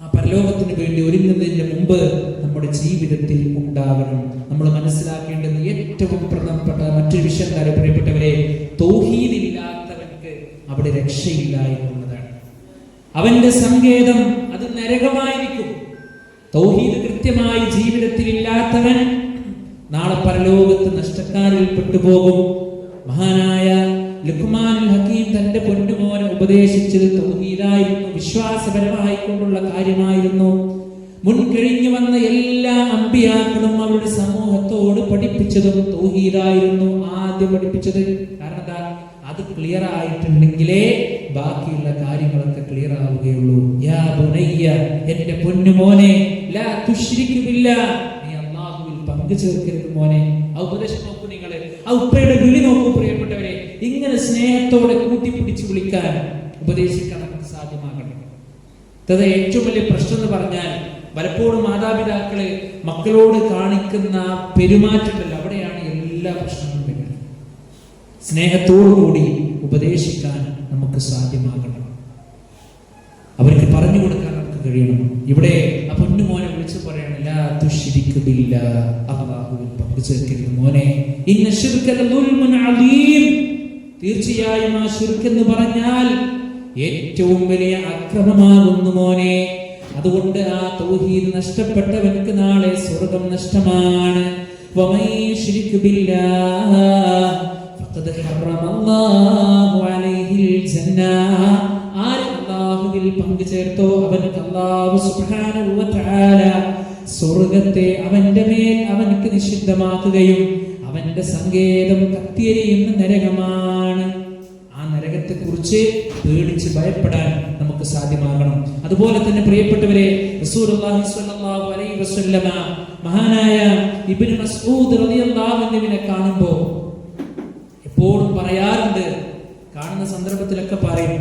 ആ പരലോകത്തിന് വേണ്ടി ഒരുങ്ങുന്നതിന് മുമ്പ് നമ്മുടെ ജീവിതത്തിൽ ഉണ്ടാകണം. നമ്മൾ മനസ്സിലാക്കേണ്ടത് ഏറ്റവും പ്രധാനപ്പെട്ട മറ്റൊരു വിഷയം, പ്രിയപ്പെട്ടവരെ, തൗഹീദ് ഇല്ലാത്തവർക്ക് അവിടെ രക്ഷയില്ല എന്നുള്ളതാണ്. അവന്റെ സങ്കേതം അത് നരകമായിരിക്കും. തൗഹീദ് കൃത്യമായി ജീവിതത്തിൽ ഇല്ലാത്തവൻ നാളെ പരലോകത്ത് നഷ്ടക്കാരിൽ പെട്ടുപോകും. മഹാനായ ലുഖ്മാനുൽ ഹക്കീം തന്റെ പൊന്നുമോനെ ഉപദേശിച്ചത് തൗഹീദായിരുന്നു, വിശ്വാസപരമായി കൊണ്ടുള്ള കാര്യമായിരുന്നു. മുൻകഴിഞ്ഞു വന്ന എല്ലാ അമ്പിയാക്കളും അവരുടെ സമൂഹത്തോട് പഠിപ്പിച്ചതും തൗഹീദായിരുന്നു ആദ്യം പഠിപ്പിച്ചത്. കാരണം എന്താ? അത് ക്ലിയർ ആയിട്ടുണ്ടെങ്കിലേ ബാക്കിയുള്ള കാര്യങ്ങളൊക്കെ ക്ലിയർ ആവുകയുള്ളൂ. യാ ബുനയ്യ, എന്റെ പൊന്നുമോനെ, ലാ തുശ്രിക് ബില്ലാഹ്, നീ അല്ലാഹുവിൽ പങ്കു ചേർക്കരുത് മോനെ. ആ ഉപദേശം നോക്കൂ നിങ്ങൾ, ആ ഉപ്പയുടെ വിളി നോക്കൂ പ്രിയപ്പെട്ടവരെ. ഇങ്ങനെ സ്നേഹത്തോടെ കൂട്ടിപ്പിടിച്ച് വിളിക്കാൻ ഉപദേശിക്കാൻ നമുക്ക് സാധ്യമാകണം. അത് ഏറ്റവും വലിയ പ്രശ്നം എന്ന് പറഞ്ഞാൽ പലപ്പോഴും മാതാപിതാക്കള് മക്കളോട് കാണിക്കുന്ന പെരുമാറ്റമുണ്ടല്ലോ, അവിടെയാണ് എല്ലാ പ്രശ്നങ്ങളും വരുന്നത്. സ്നേഹത്തോടുകൂടി ഉപദേശിക്കാൻ നമുക്ക് സാധ്യമാകണം, അവർക്ക് പറഞ്ഞു കൊടുക്കാൻ നമുക്ക് കഴിയണം. ഇവിടെ ആ പൊന്നുമോനെ വിളിച്ചു പറയണം, ലാ തുശ്രിക് ബില്ലാഹ്, അല്ലാഹുവിൽ പങ്കു ചേർക്കരുത് മോനെ. ഇന്ന ശിർക ലദുൽമുൻ അദീം, തീർച്ചയായും ആ ശിർക്ക് എന്ന് പറഞ്ഞാൽ ഏറ്റവും വലിയ അക്രമമാകുന്നു മോനെ. അതുകൊണ്ട് ആ തൗഹീദ് നഷ്ടപ്പെട്ടവർക്ക് നാളെ സ്വർഗ്ഗം നഷ്ടമാണ്. വമൻ യുശ്രിക് ബില്ലാഹ് ഫഖദ് ഹറമല്ലാഹു അലൈഹിൽ ജന്ന, ആര് അല്ലാഹുവിൽ പങ്കു ചേർത്തോ അവർക്ക് അല്ലാഹു സുബ്ഹാനഹു വ തആല സ്വർഗ്ഗത്തെ അവന്റെ മേൽ അവനക്ക് നിഷിദ്ധമാക്കുകയും അവന്റെ സങ്കേതം കത്തിയെരിയുന്ന നരകമാണ്. ആ നരകത്തെ കുറിച്ച് പേടിച്ച് ഭയപ്പെടാൻ നമുക്ക് സാധ്യമാകണം. അതുപോലെ തന്നെ പ്രിയപ്പെട്ടവരെ, റസൂലുള്ളാഹി സ്വല്ലല്ലാഹു അലൈഹി വസല്ലമ മഹാനായ ഇബ്നു മസ്ഊദ് റളിയല്ലാഹു അൻഹുവിനെ കാണുമ്പോൾ എപ്പോഴും പറയാറുണ്ട്, കാണുന്ന സന്ദർഭത്തിലൊക്കെ പറയും,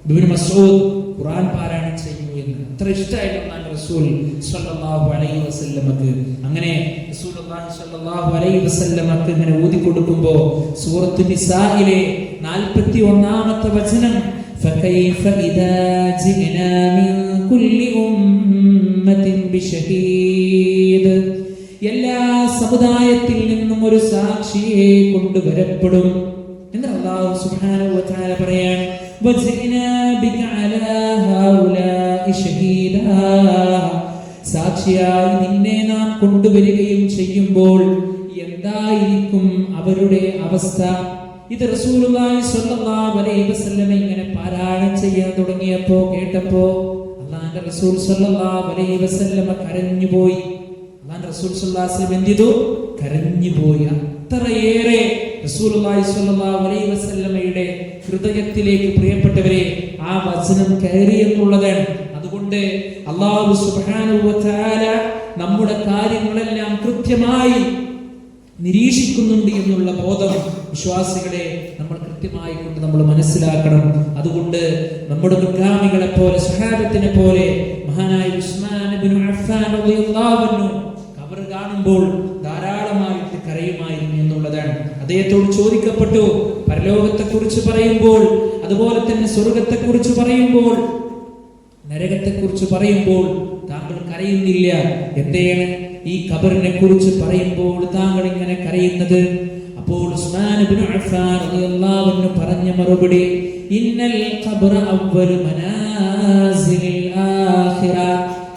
ഇബ്നു മസ്ഊദ് ഖുർആൻ പാരായണം ചെയ്യൂ എന്ന്. അത്ര ഇഷ്ടമായിരുന്നു റസൂൽ സ്വല്ലല്ലാഹു അലൈഹി വസല്ലമക്ക്. അങ്ങനെ റസൂലുള്ളാഹി സ്വല്ലല്ലാഹു അലൈഹി വസല്ലമക്ക് ഇങ്ങനെ ഊതി കൊടുക്കുമ്പോൾ സൂറത്തു നിസായിലെ 41-ാമത്തെ വചനം, ഫകൈഫ ഇദാ ജിനാ മിൻ കുല്ലി ഉമ്മത്തിൻ ബിശഹീദ്, എല്ലാ സമുദായത്തിൽ നിന്നും ഒരു സാക്ഷിയെ കൊണ്ടുവരപ്പെടും എന്ന് അല്ലാഹു സുബ്ഹാനഹു വ തആല പറയാണ്. വജഇനാ ബിക അലാ ഹൗലാഇ ഷഹീദാ, സാക്ഷിയായി നിന്നെ നാം കൊണ്ടുവരികയും ചെയ്യുമ്പോൾ എന്തായിരിക്കും അവരുടെ അവസ്ഥ? ഇത് റസൂലുള്ളാഹി സ്വല്ലല്ലാഹു അലൈഹി വസല്ലം ഇങ്ങനെ പാരായണം ചെയ്യാൻ തുടങ്ങിയപ്പോ കേട്ടപ്പോ അല്ലാഹുവിന്റെ റസൂൽ സ്വല്ലല്ലാഹു അലൈഹി വസല്ലം കരഞ്ഞുപോയി. അല്ലാഹുവിന്റെ റസൂൽ സ്വല്ലല്ലാഹു അലൈഹി വസല്ലം എന്തിതു? കരഞ്ഞുപോയി. അത്രയേറെ റസൂലുള്ളാഹി സ്വല്ലല്ലാഹു അലൈഹി വസല്ലമയുടെ ഹൃദയത്തിലേക്ക് പ്രിയപ്പെട്ടവരെ ആ വചനം കയറി എന്നുള്ളതാണ്. അതുകൊണ്ട് അല്ലാഹു സുബ്ഹാനഹു വ തആല നമ്മുടെ കാര്യങ്ങളെല്ലാം കൃത്യമായി നിരീക്ഷിക്കുന്നുണ്ട് എന്നുള്ള ബോധം വിശ്വാസികളെ നമ്മൾ കൃത്യമായി കൊണ്ട് നമ്മൾ മനസ്സിലാക്കണം. അതുകൊണ്ട് നമ്മുടെ മുൻഗാമികളെ പോലെ, സ്വഹാബത്തിനെ പോലെ, മഹാനായ ഉസ്മാൻ ഇബ്നു അഫ്ഫാൻ റളിയല്ലാഹു അൻഹു ഖബർ കാണുമ്പോൾ ധാരാളമായി അദ്ദേഹത്തോട് ചോദിക്കപ്പെട്ടു, പരലോകത്തെക്കുറിച്ച് പറയുമ്പോൾ, അതുപോലെ തന്നെ സ്വർഗത്തെക്കുറിച്ച് പറയുമ്പോൾ, നരകത്തെക്കുറിച്ച് പറയുമ്പോൾ താങ്കൾ കരയുന്നില്ല, എന്തേയാണ് ഈ ഖബറിനെ കുറിച്ച് പറയുമ്പോൾ താങ്കൾ ഇങ്ങനെ കരയുന്നത്? അപ്പോൾ ഉസ്മാൻ ഇബ്നു അഫ്ഫാൻ റളിയല്ലാഹു അൻഹു പറഞ്ഞ മറുപടി, ഇന്നൽ ഖബ്റ അവ്വലു മനാസിലിൽ ആഖിറ,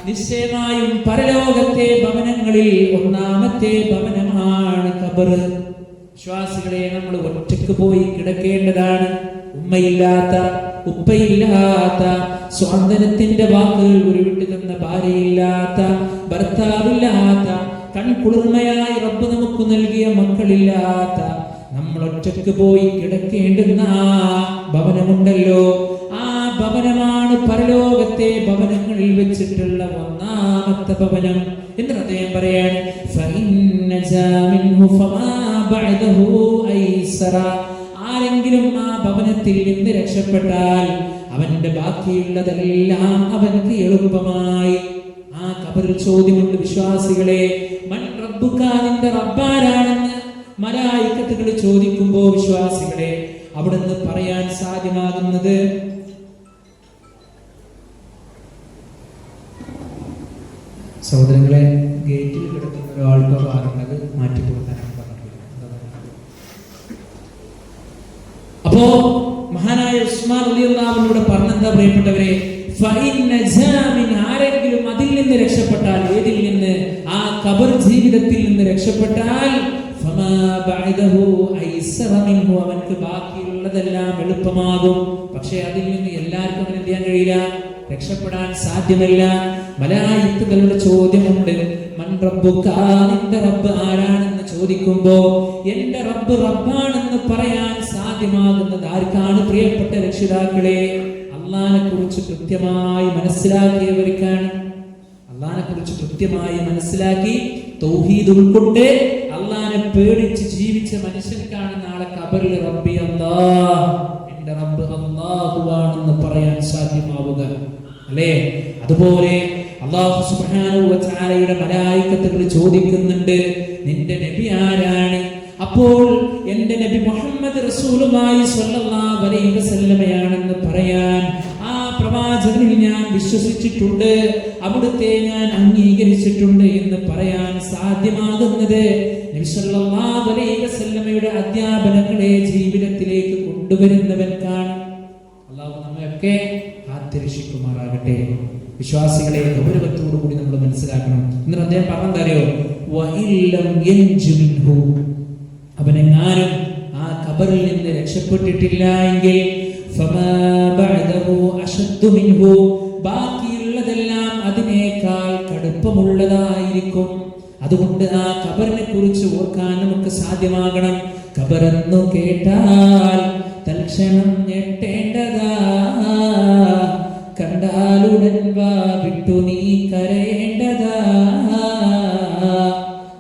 നിശ്ചയമായും പരലോകത്തെ ഭവനങ്ങളിൽ ഒന്നാമത്തെ ഭവനമാണ് ഖബർ. വിശ്വാസികളെ, നമ്മൾ ഒറ്റയ്ക്ക് പോയി കിടക്കേണ്ടതാണ്. ഉമ്മയില്ലാത്ത, ഉപ്പയില്ലാത്ത, സ്വാതന്ത്ര്യത്തിന്റെ വാക്കുകൾ ഉരുവിട്ട് തന്ന ഭാര്യയില്ലാത്ത, ഭർത്താവില്ലാത്ത, കൺകുളിർമയായി റബ്ബ് നമുക്ക് നൽകിയ മക്കളില്ലാത്ത, നമ്മൾ ഒറ്റയ്ക്ക് പോയി കിടക്കേണ്ടുന്ന ഭവനമുണ്ടല്ലോ, ആ ഭവനമാണ് പരലോകത്തെ ഭവനങ്ങളിൽ വെച്ചിട്ടുള്ള ഒന്നാമത്തെ ഭവനം എന്ന് അദ്ദേഹം പറയാണ്. ആരെങ്കിലും ആ ഭവനത്തിൽ നിന്ന് രക്ഷപ്പെട്ടാൽ അവന്റെ ബാക്കിയുള്ളതെല്ലാം അവനക്ക് എളുപ്പമായി. ആ ഖബറിൽ ചോദ്യമുണ്ട് വിശ്വാസികളെ, മൻ റബ്ബുക, നിന്റെ റബ്ബാരാണെന്ന് മലായികത്തുകൾ ചോദിക്കുമ്പോൾ വിശ്വാസികളെ അവിടുന്ന് പറയാൻ സാധ്യമാകുന്നത്, സഹോദരങ്ങളെ, ഗേറ്റിൽ കിടക്കുന്ന ഒരാൾക്ക് ആരുള്ളത് മാറ്റി കൊടുക്കാനാണ് പറഞ്ഞിട്ടുള്ളത്. അപ്പോ മഹാനായ ഉസ്മാൻ റളിയല്ലാഹു അൻഹു പറഞ്ഞെന്താ പ്രിയപ്പെട്ടവരെ, ആരെങ്കിലും അതിൽ നിന്ന് രക്ഷപ്പെട്ടാൽ, ഏതിൽ നിന്ന്? ആ ഖബർ ജീവിതത്തിൽ നിന്ന് രക്ഷപ്പെട്ടാൽ അവൻക്ക് ബാക്കിയുള്ളതെല്ലാം എളുപ്പമാകും. പക്ഷെ അതിൽ നിന്ന് എല്ലാവർക്കും അങ്ങനെ ചെയ്യാൻ കഴിയില്ല, രക്ഷപ്പെടാൻ സാധ്യമല്ല. മലായികത്തുകളുടെ ചോദ്യമുണ്ട്, മൻ റബ്ബുക, നിന്റെ റബ്ബ് ആരാണെന്ന് ചോദിക്കുമ്പോ എന്റെ റബ്ബ് റബ്ബാണെന്ന് പറയാൻ സാധ്യമാകുന്നത് ആർക്കാണ്? പ്രിയപ്പെട്ട രക്ഷിതാക്കളെ, അള്ളാഹിനെ കുറിച്ച് കൃത്യമായി മനസ്സിലാക്കിയവർക്കാണ്. അള്ളാഹിനെ കുറിച്ച് കൃത്യമായി മനസ്സിലാക്കി തൗഹീദ് ഉൾക്കൊണ്ട് അള്ളാഹിനെ പേടിച്ച് ജീവിച്ച മനുഷ്യർക്കാണ് നാളെ ഖബറിൽ റബ്ബി അല്ലാഹ്, എന്റെ റബ്ബ് അല്ലാഹുവാണെന്ന് പറയാൻ സാധ്യമാവുക, അല്ലേ? അതുപോലെ അല്ലാഹു സുബ്ഹാനഹു വ തആലയുടെ മലായികത്തുകൾ ചോദിക്കുന്നുണ്ട്, നിന്റെ നബി ആരാണ്? അപ്പോൾ എന്റെ നബി മുഹമ്മദ് റസൂലുള്ളാഹി സ്വല്ലല്ലാഹു അലൈഹി വസല്ലമയാണെന്ന് പറയാൻ, ആ പ്രവാചകനിൽ ഞാൻ വിശ്വസിച്ചിട്ടുണ്ട്, അവിടുത്തെ ഞാൻ അംഗീകരിച്ചിട്ടുണ്ട് എന്ന് പറയാൻ സാധ്യമാകുന്നത് നബി സല്ലല്ലാഹു അലൈഹി വസല്ലമയുടെ അധ്യാപനങ്ങളെ ജീവിതത്തിലേക്ക് കൊണ്ടുവരുന്നവൻക്കാണ്. അല്ലാഹു നമ്മയൊക്കെ കാത്തിരക്ഷിക്കുമാറാകട്ടെ. വിശ്വാസികളെ, ഗൗരവത്തോടു കൂടി നമ്മൾ മനസ്സിലാക്കണം. എന്നിട്ട് അദ്ദേഹം പറഞ്ഞെന്തറിയോ, അവനെങ്ങാനും ആ ഖബറിൽ നിന്ന് രക്ഷപ്പെട്ടിട്ടില്ല എങ്കിൽ ബാക്കിയുള്ളതെല്ലാം അതിനേക്കാൾ കടുപ്പമുള്ളതായിരിക്കും. അതുകൊണ്ട് ആ ഖബറിനെ കുറിച്ച് ഓർക്കാൻ നമുക്ക് സാധ്യമാകണം. ഖബറെന്നു കേട്ടാൽ തൽക്ഷണം ഞെട്ടേണ്ടതാ, കണ്ടാലുടൻ വാ വിട്ടു നീ കരയേണ്ടതാ,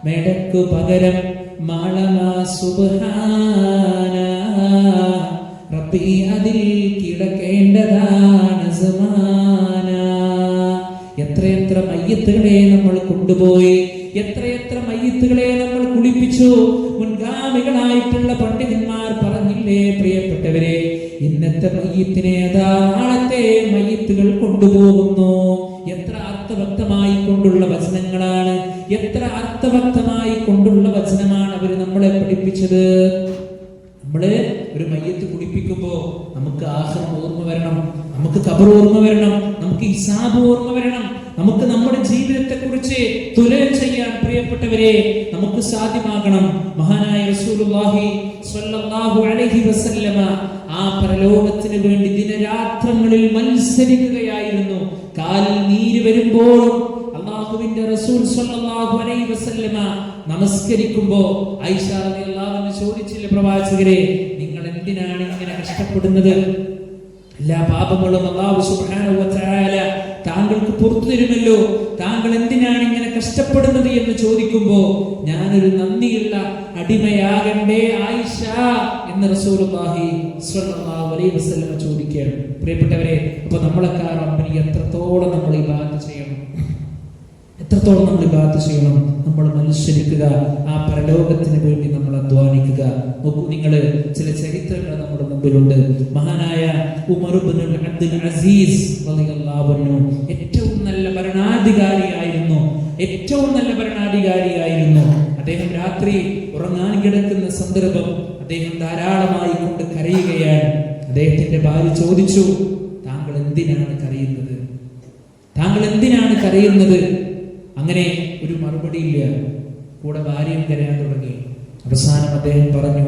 മേടക്കു പകരം മാളമാ സുബ്ഹാന, റബ്ബി അതിൽ കിടക്കേണ്ടതാണ് സമാന. എത്രയെത്ര മയ്യത്തുകളെ നമ്മൾ കൊണ്ടുപോയി, എത്രയെത്ര മയ്യത്തുകളെ നമ്മൾ കുളിപ്പിച്ചു. മുൻഗാമികളായിട്ടുള്ള പണ്ഡിതന്മാർ പറഞ്ഞില്ലേ പ്രിയപ്പെട്ടവരെ, ഇന്നത്തെ മയ്യത്തിനെ നാളത്തെ മയ്യത്തുകൾ കൊണ്ടുപോകുന്നു. എത്ര അർത്ഥവക്തമായി കൊണ്ടുള്ള വചനങ്ങളാണ്, എത്ര അർത്ഥവക്തമായി കൊണ്ടുള്ള വചനമാണ് അവർ നമ്മളെ പഠിപ്പിച്ചത്. നമ്മള് ഒരു മയ്യത്ത് കുടിപ്പിക്കുമ്പോ നമുക്ക് ആഖിറം ഓർമ്മ വരണം, നമുക്ക് ഖബർ ഓർമ്മ വരണം, നമുക്ക് ഹിസാബ് ഓർമ്മ വരണം, നമുക്ക് നമ്മുടെ ജീവിതത്തെ കുറിച്ച് തുലനം ചെയ്യാൻ പ്രിയപ്പെട്ടവരെ നമുക്ക് സാധ്യമാകണം. മഹാനായ റസൂലുള്ളാഹി സ്വല്ലല്ലാഹു അലൈഹി വസല്ലമ ആ പരലോകത്തിന് വേണ്ടി ദിനരാത്രങ്ങളിൽ മത്സരിക്കുകയായിരുന്നു. കാലിൽ നീര് വരുമ്പോഴും അല്ലാഹുവിന്റെ റസൂൽ സ്വല്ലല്ലാഹു അലൈഹി വസല്ലമ നമസ്കരിക്കുമ്പോ ആയിഷ റളിയല്ലാഹു അൻഹ ചോദിച്ചില്ല, പ്രവാചകരെ നിങ്ങൾ എന്തിനാണ് ഇങ്ങനെ കഷ്ടപ്പെടുന്നത്? എല്ലാ പാപങ്ങളും അല്ലാഹു സുബ്ഹാനഹു വ തആല താങ്കൾക്ക് പുറത്തു തരുമല്ലോ, താങ്കൾ എന്തിനാണ് ഇങ്ങനെ കഷ്ടപ്പെടുന്നത് എന്ന് ചോദിക്കുമ്പോ ഞാനൊരു നന്ദിയുള്ള അടിമയാകണ്ടേ ആയിഷ എന്ന് റസൂലുള്ളാഹി സ്വല്ലല്ലാഹു അലൈഹി വസല്ലം ചോദിക്കുകയാണ്. പ്രിയപ്പെട്ടവരെ, അപ്പൊ നമ്മളൊക്കെ റബ്ബിനെ എത്രത്തോളം നമ്മൾ ഇബാദത്ത് ചെയ്യണം, എത്രത്തോളം നമ്മൾ ഇബാദത്ത് ചെയ്യണം? നമ്മൾ മത്സരിക്കുക, ആ പരലോകത്തിന് വേണ്ടി നമ്മൾ അധ്വാനിക്കുക. നോക്കൂ നിങ്ങൾ, ചില ചരിത്രങ്ങൾ നമ്മുടെ മുമ്പിലുണ്ട്. മഹാനായ ഉമർ ഇബ്നുൽ അബ്ദുൽ അസീസ് റളിയല്ലാഹു അൻഹു ഏറ്റവും നല്ല ഭരണാധികാരിയായിരുന്നു. അദ്ദേഹം രാത്രി ഉറങ്ങാൻ കിടക്കുന്ന സന്ദർഭം അദ്ദേഹം ധാരാളമായി കൊണ്ട് കരയുകയാണ്. അദ്ദേഹത്തിന്റെ ഭാര്യ ചോദിച്ചു, താങ്കൾ എന്തിനാണ് കരയുന്നത്? അങ്ങനെ ഒരു മറുപടിയില്ല. കൂടെ ഭാര്യയും കരയാൻ തുടങ്ങി. അവസാനം അദ്ദേഹം പറഞ്ഞു,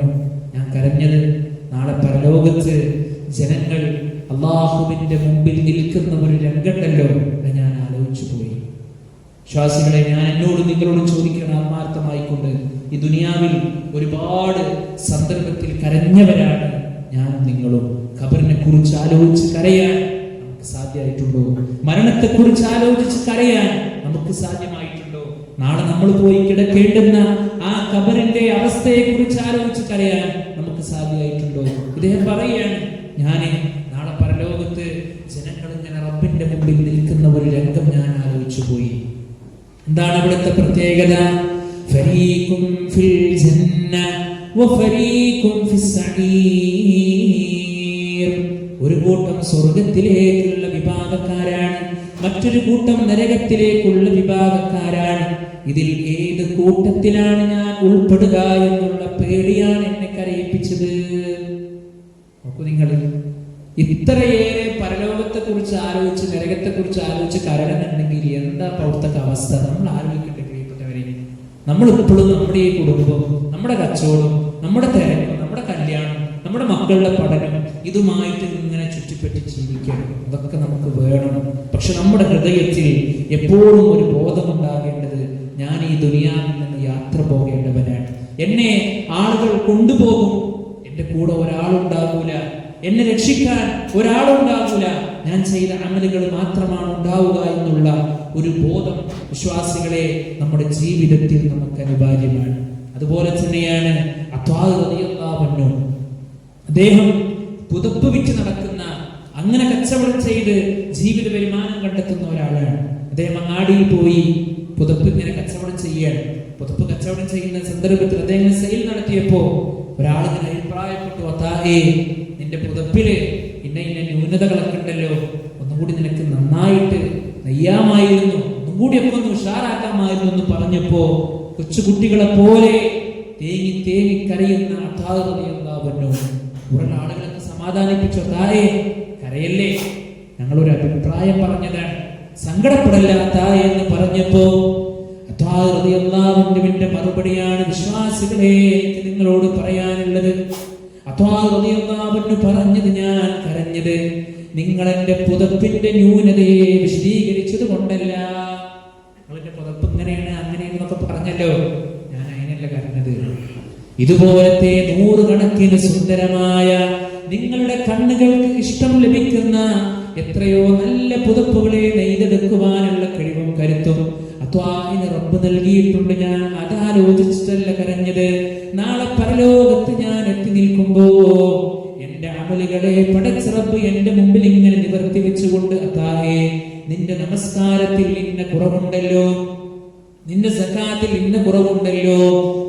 ഞാൻ കരഞ്ഞത് നാളെ പരലോകത്ത് ജനങ്ങൾ അള്ളാഹുവിന്റെ മുമ്പിൽ നിൽക്കുന്ന ഒരു രംഗമുണ്ടല്ലോ, ഞാൻ ആലോചിച്ചു പോയി. വിശ്വാസികളെ, ഞാൻ നിങ്ങളോട് ചോദിക്കണം ആത്മാർത്ഥമായിക്കൊണ്ട്, ഈ ദുനിയാവിൽ ഒരുപാട് സന്ദർഭത്തിൽ കരഞ്ഞവരാണ് ഞാനും നിങ്ങളും. ഖബറിനെ കുറിച്ച് ആലോചിച്ച് കരയാൻ നമുക്ക് സാധ്യമായിട്ടുണ്ടോ? മരണത്തെ കുറിച്ച് ആലോചിച്ച് കരയാൻ നമുക്ക് സാധ്യമായിട്ടുണ്ടോ? നാളെ നമ്മൾ പോയി കിടക്കേണ്ടുന്ന ആ ഖബറിന്റെ അവസ്ഥയെ കുറിച്ച് ആലോചിച്ച് കരയാൻ നമുക്ക് സാധ്യമായിട്ടുണ്ടോ? ഇദ്ദേഹം പറയാണ്, ഞാൻ നാളെ പരലോകത്ത് ജനങ്ങൾ ഇങ്ങനെ റബ്ബിന്റെ മുമ്പിൽ നിൽക്കുന്ന ഒരു രംഗം ഞാൻ ആലോചിച്ചു പോയി. എന്താണ് അവിടുത്തെ പ്രത്യേകത? ഫരീഖും ഫിൽ ജന്ന വഫരീഖും ഫിസ് സഈർ. ഒരു കൂട്ടം സ്വർഗ്ഗത്തിലേക്കുള്ള വിഭാഗക്കാരാണ്, മറ്റൊരു കൂട്ടം നരകത്തിലേക്കുള്ള വിഭാഗക്കാരാണ്. ഇതിൽ ഏത് കൂട്ടത്തിലാണ് ഞാൻ ഉൾപ്പെടുക എന്നുള്ള പേടിയാണ് എന്നെ കരയിപ്പിച്ചത്. നോക്കൂ നിങ്ങൾ, ഇത്രയേറെ പരലോകത്തെ കുറിച്ച് ആലോചിച്ച് നരകത്തെ കുറിച്ച് ആലോചിച്ച് കരടുന്നുണ്ടെങ്കിൽ എന്താ പൗർത്തക അവസ്ഥ? നമ്മൾ ആലോചിക്കട്ടെ പ്രിയപ്പെട്ടവരെ. നമ്മൾ ഇപ്പോഴും നമ്മുടെ ഈ കുടുംബം, നമ്മുടെ കച്ചവടം, നമ്മുടെ തിരക്ക്, നമ്മുടെ കല്യാണം, നമ്മുടെ മക്കളുടെ പഠനം, ഇതുമായിട്ട് ഇങ്ങനെ ചുറ്റിപ്പറ്റി ജീവിക്കണം. അതൊക്കെ നമുക്ക് വേണം. പക്ഷെ നമ്മുടെ ഹൃദയത്തിൽ എപ്പോഴും ഒരു ബോധമുണ്ടാകേണ്ടത്, ഞാൻ ഈ ദുനിയാവിൽ നിന്ന് യാത്ര പോകേണ്ടവനാണ്. എന്നെ ആളുകൾ കൊണ്ടുപോകും, എന്റെ കൂടെ ഒരാളുണ്ടാകൂല, എന്നെ രക്ഷിക്കാൻ ഒരാളുണ്ടാകൂല, ഞാൻ ചെയ്ത അമലുകൾ മാത്രമാണ് ഉണ്ടാവുക എന്നുള്ള ഒരു ബോധം വിശ്വാസികളെ നമ്മുടെ ജീവിതത്തിൽ നമുക്ക് അനിവാര്യമാണ്. അതുപോലെ തന്നെയാണ് അത്വാദ് റളിയല്ലാഹു അൻഹു. അദ്ദേഹം പുതപ്പ് വിറ്റ് നടക്കുന്ന, അങ്ങനെ കച്ചവടം ചെയ്ത് ജീവിത വരുമാനം കണ്ടെത്തുന്ന ഒരാളാണ്. അദ്ദേഹം അങ്ങാടിയിൽ പോയി പുതപ്പ് ഇങ്ങനെ കച്ചവടം ചെയ്യാണ്. പുതപ്പ് കച്ചവടം ചെയ്യുന്ന സന്ദർഭത്തിൽ അദ്ദേഹം സെയിൽ നടത്തിയപ്പോ ഒരാളിങ്ങനെ അഭിപ്രായപ്പെട്ടു, നിന്റെ പുതപ്പില് ഇന്ന ന്യൂനതകളൊക്കെ ഉണ്ടല്ലോ, ഒന്നുകൂടി നിനക്ക് നന്നായിട്ട് നെയ്യാമായിരുന്നു, ഒന്നുകൂടിയൊക്കെ ഒന്ന് ഉഷാറാക്കാമായിരുന്നു എന്ന് പറഞ്ഞപ്പോ കൊച്ചുകുട്ടികളെ പോലെ തേങ്ങി തേങ്ങി കരയുന്ന അത്വാദ് റളിയല്ലാഹു അൻഹു കുറെ ആളുകളൊക്കെ സമാധാനിപ്പിച്ചു, കരയല്ലേ, ഞങ്ങളൊരു അഭിപ്രായം പറഞ്ഞതാണ്, സങ്കടപ്പെടല്ല എന്ന് പറഞ്ഞപ്പോ അത്വാദ് റളിയല്ലാഹു അൻഹുവിന്റെ മറുപടിയാണ് വിശ്വാസികളെ എനിക്ക് നിങ്ങളോട് പറയാനുള്ളത്. അത്വാദ് റളിയല്ലാഹു അൻഹു പറഞ്ഞത്, ഞാൻ കരഞ്ഞത് നിങ്ങൾ എന്റെ പുതപ്പിന്റെ ന്യൂനതയെ വിശദീകരിച്ചത് കൊണ്ടല്ല. നിങ്ങളുടെ പുതപ്പ് ഇങ്ങനെയാണ് അങ്ങനെയെന്നൊക്കെ പറഞ്ഞല്ലോ, ഞാൻ അതിനല്ല കരഞ്ഞത്. ഇതുപോലത്തെ 100 കണക്കിന് സുന്ദരമായ, നിങ്ങളുടെ കണ്ണുകൾക്ക് ഇഷ്ടം ലഭിക്കുന്ന എത്രയോ നല്ല പുതപ്പുകളെ നെയ്തെടുക്കുവാനുള്ള കഴിവും കരുത്തും അത്വാഹിന് റബ്ബ് നൽകിയിട്ടുണ്ട്. ഞാൻ അതാലോചിച്ചിട്ടല്ല കരഞ്ഞത്. നാളെ പരലോകത്ത് ഞാൻ എത്തി നിൽക്കുമ്പോ എന്റെ അമലുകളെ പടച്ച റബ്ബ് എന്റെ മുമ്പിൽ ഇങ്ങനെ നിവർത്തി വെച്ചുകൊണ്ട്, നിന്റെ നമസ്കാരത്തിൽ ഇന്ന കുറവുണ്ടല്ലോ, നിന്റെ സകാത്തിൽ ഇന്ന കുറവുണ്ടല്ലോ,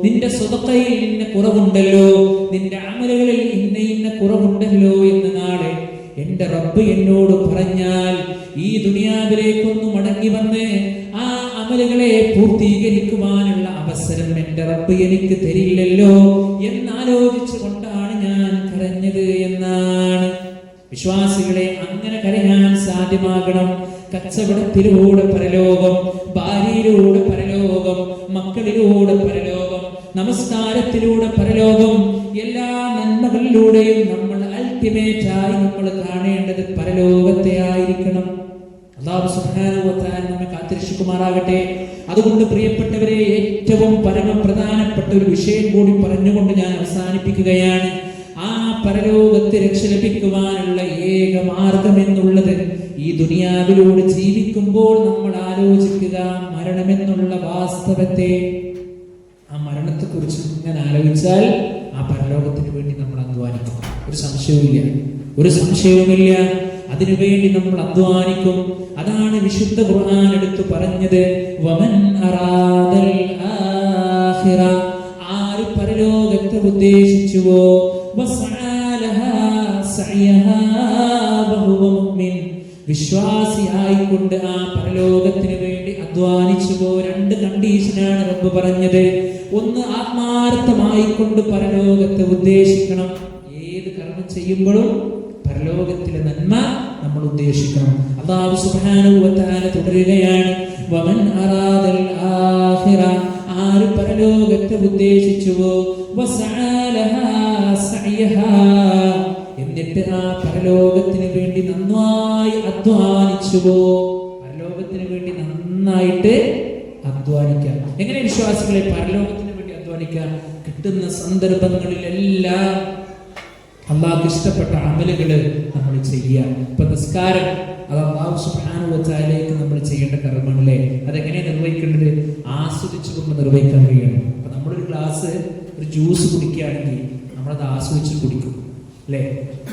നിന്റെ സ്വതക്കയിൽ ഇന്ന കുറവുണ്ടല്ലോ, നിന്റെ അമലുകളിൽ ഇന്ന കുറവുണ്ടല്ലോ എന്ന് നാളെ എന്റെ റബ്ബ് എന്നോട് പറഞ്ഞാൽ, ഈ ദുനിയാവിലേക്കൊന്ന് മടങ്ങി വന്ന് ആ അമലുകളെ പൂർത്തീകരിക്കുവാനുള്ള അവസരം എന്റെ റബ്ബ് എനിക്ക് തരില്ലല്ലോ എന്നാലോചിച്ചു കൊണ്ടാണ് ഞാൻ കരഞ്ഞത് എന്നാണ്. വിശ്വാസികളെ, അങ്ങനെ കരയാൻ സാധ്യമാകണം. കച്ചവടത്തിലൂടെ പരലോകം, ഭാര്യയിലൂടെ പരലോകം, മക്കളിലൂടെ പരലോകം, നമസ്കാരത്തിലൂടെ പരലോകം, എല്ലാ നന്മകളിലൂടെയും നമ്മൾ അൾട്ടിമേറ്റ് ആയി നമ്മൾ കാണേണ്ടത് പരലോകത്തെ ആയിരിക്കണം. അല്ലാഹു സുബ്ഹാനഹു വ തആല നമ്മെ കാത്തിരക്ഷിക്കുമാറാകട്ടെ. അതുകൊണ്ട് പ്രിയപ്പെട്ടവരെ, ഏറ്റവും പരമപ്രധാനപ്പെട്ട ഒരു വിഷയം കൂടി പറഞ്ഞുകൊണ്ട് ഞാൻ അവസാനിപ്പിക്കുകയാണ്. ആ പരലോകത്തെ രക്ഷ ലഭിക്കുവാനുള്ള ഏക മാർഗം എന്നുള്ളത് ഈ ദുനിയാവിലൂടെ ജീവിക്കുമ്പോൾ നമ്മൾ ആലോചിക്കുക മരണമെന്നുള്ള വാസ്തവത്തെ. ആ മരണത്തെ കുറിച്ച് ഇങ്ങനെ ആലോചിച്ചാൽ ആ പരലോകത്തിന് വേണ്ടി നമ്മൾ അധ്വാനിക്കും. ഒരു സംശയവുമില്ല. അതിനുവേണ്ടി നമ്മൾ അധ്വാനിക്കും. അതാണ് വിശുദ്ധ ഖുർആൻ എടുത്തു പറഞ്ഞത്, വമൻ അറാദൽ ആഖിറ, ആര് പരലോകത്തെ ഉദ്ദേശിച്ചുവോ, വസഅലഹാ സഅയഹാ വഹുവ മുഅ്മിൻ, വിശ്വാസിയായിക്കൊണ്ട് ആ പരലോകത്തിന് വേണ്ടി അധ്വാനിച്ചുവോ. രണ്ട് കണ്ടീഷനാണ് റബ്ബ് പറഞ്ഞത്. ഒന്ന്, ആത്മാർത്ഥമായിക്കൊണ്ട് പരലോകത്തെ ഉദ്ദേശിക്കണം. ഏത് കർമ്മം ചെയ്യുമ്പോഴും പരലോകത്തിലെ നന്മ നമ്മൾ ഉദ്ദേശിക്കണം. അല്ലാഹു സുബ്ഹാനഹു വ തആല തുടരുകയാണ്, വമൻ അറാദൽ ആഖിറ, ആര് പരലോകത്തെ ഉദ്ദേശിച്ചുവോ, വസഅലഹാ സഅയഹാ, എന്നിട്ട് ആ പരലോകത്തിന് വേണ്ടി നന്നായി അധ്വാനിച്ചുവോ. പരലോകത്തിന് വേണ്ടി നന്നായിട്ട് അധ്വാനിക്കാം. എങ്ങനെ വിശ്വാസികളെ പരലോകത്തിന് വേണ്ടി അധ്വാനിക്കാം? കിട്ടുന്ന സന്ദർഭങ്ങളിലെല്ലാം അള്ളാഹുക്ക് ഇഷ്ടപ്പെട്ട അമലുകള് നമ്മൾ ചെയ്യാം. ഇപ്പൊ നിസ്കാരം, അത് അല്ലാഹു സുബ്ഹാനഹു വ തആലയ്ക്ക് നമ്മൾ ചെയ്യേണ്ട കർമ്മങ്ങളെ അതെങ്ങനെ നിർവഹിക്കേണ്ടത്? ആസ്വദിച്ചുകൊണ്ട് നിർവഹിക്കാൻ കഴിയണം. അപ്പൊ നമ്മളൊരു ഗ്ലാസ് ഒരു ജ്യൂസ് കുടിക്കുകയാണെങ്കിൽ നമ്മളത് ആസ്വദിച്ച് കുടിക്കും, അല്ലേ?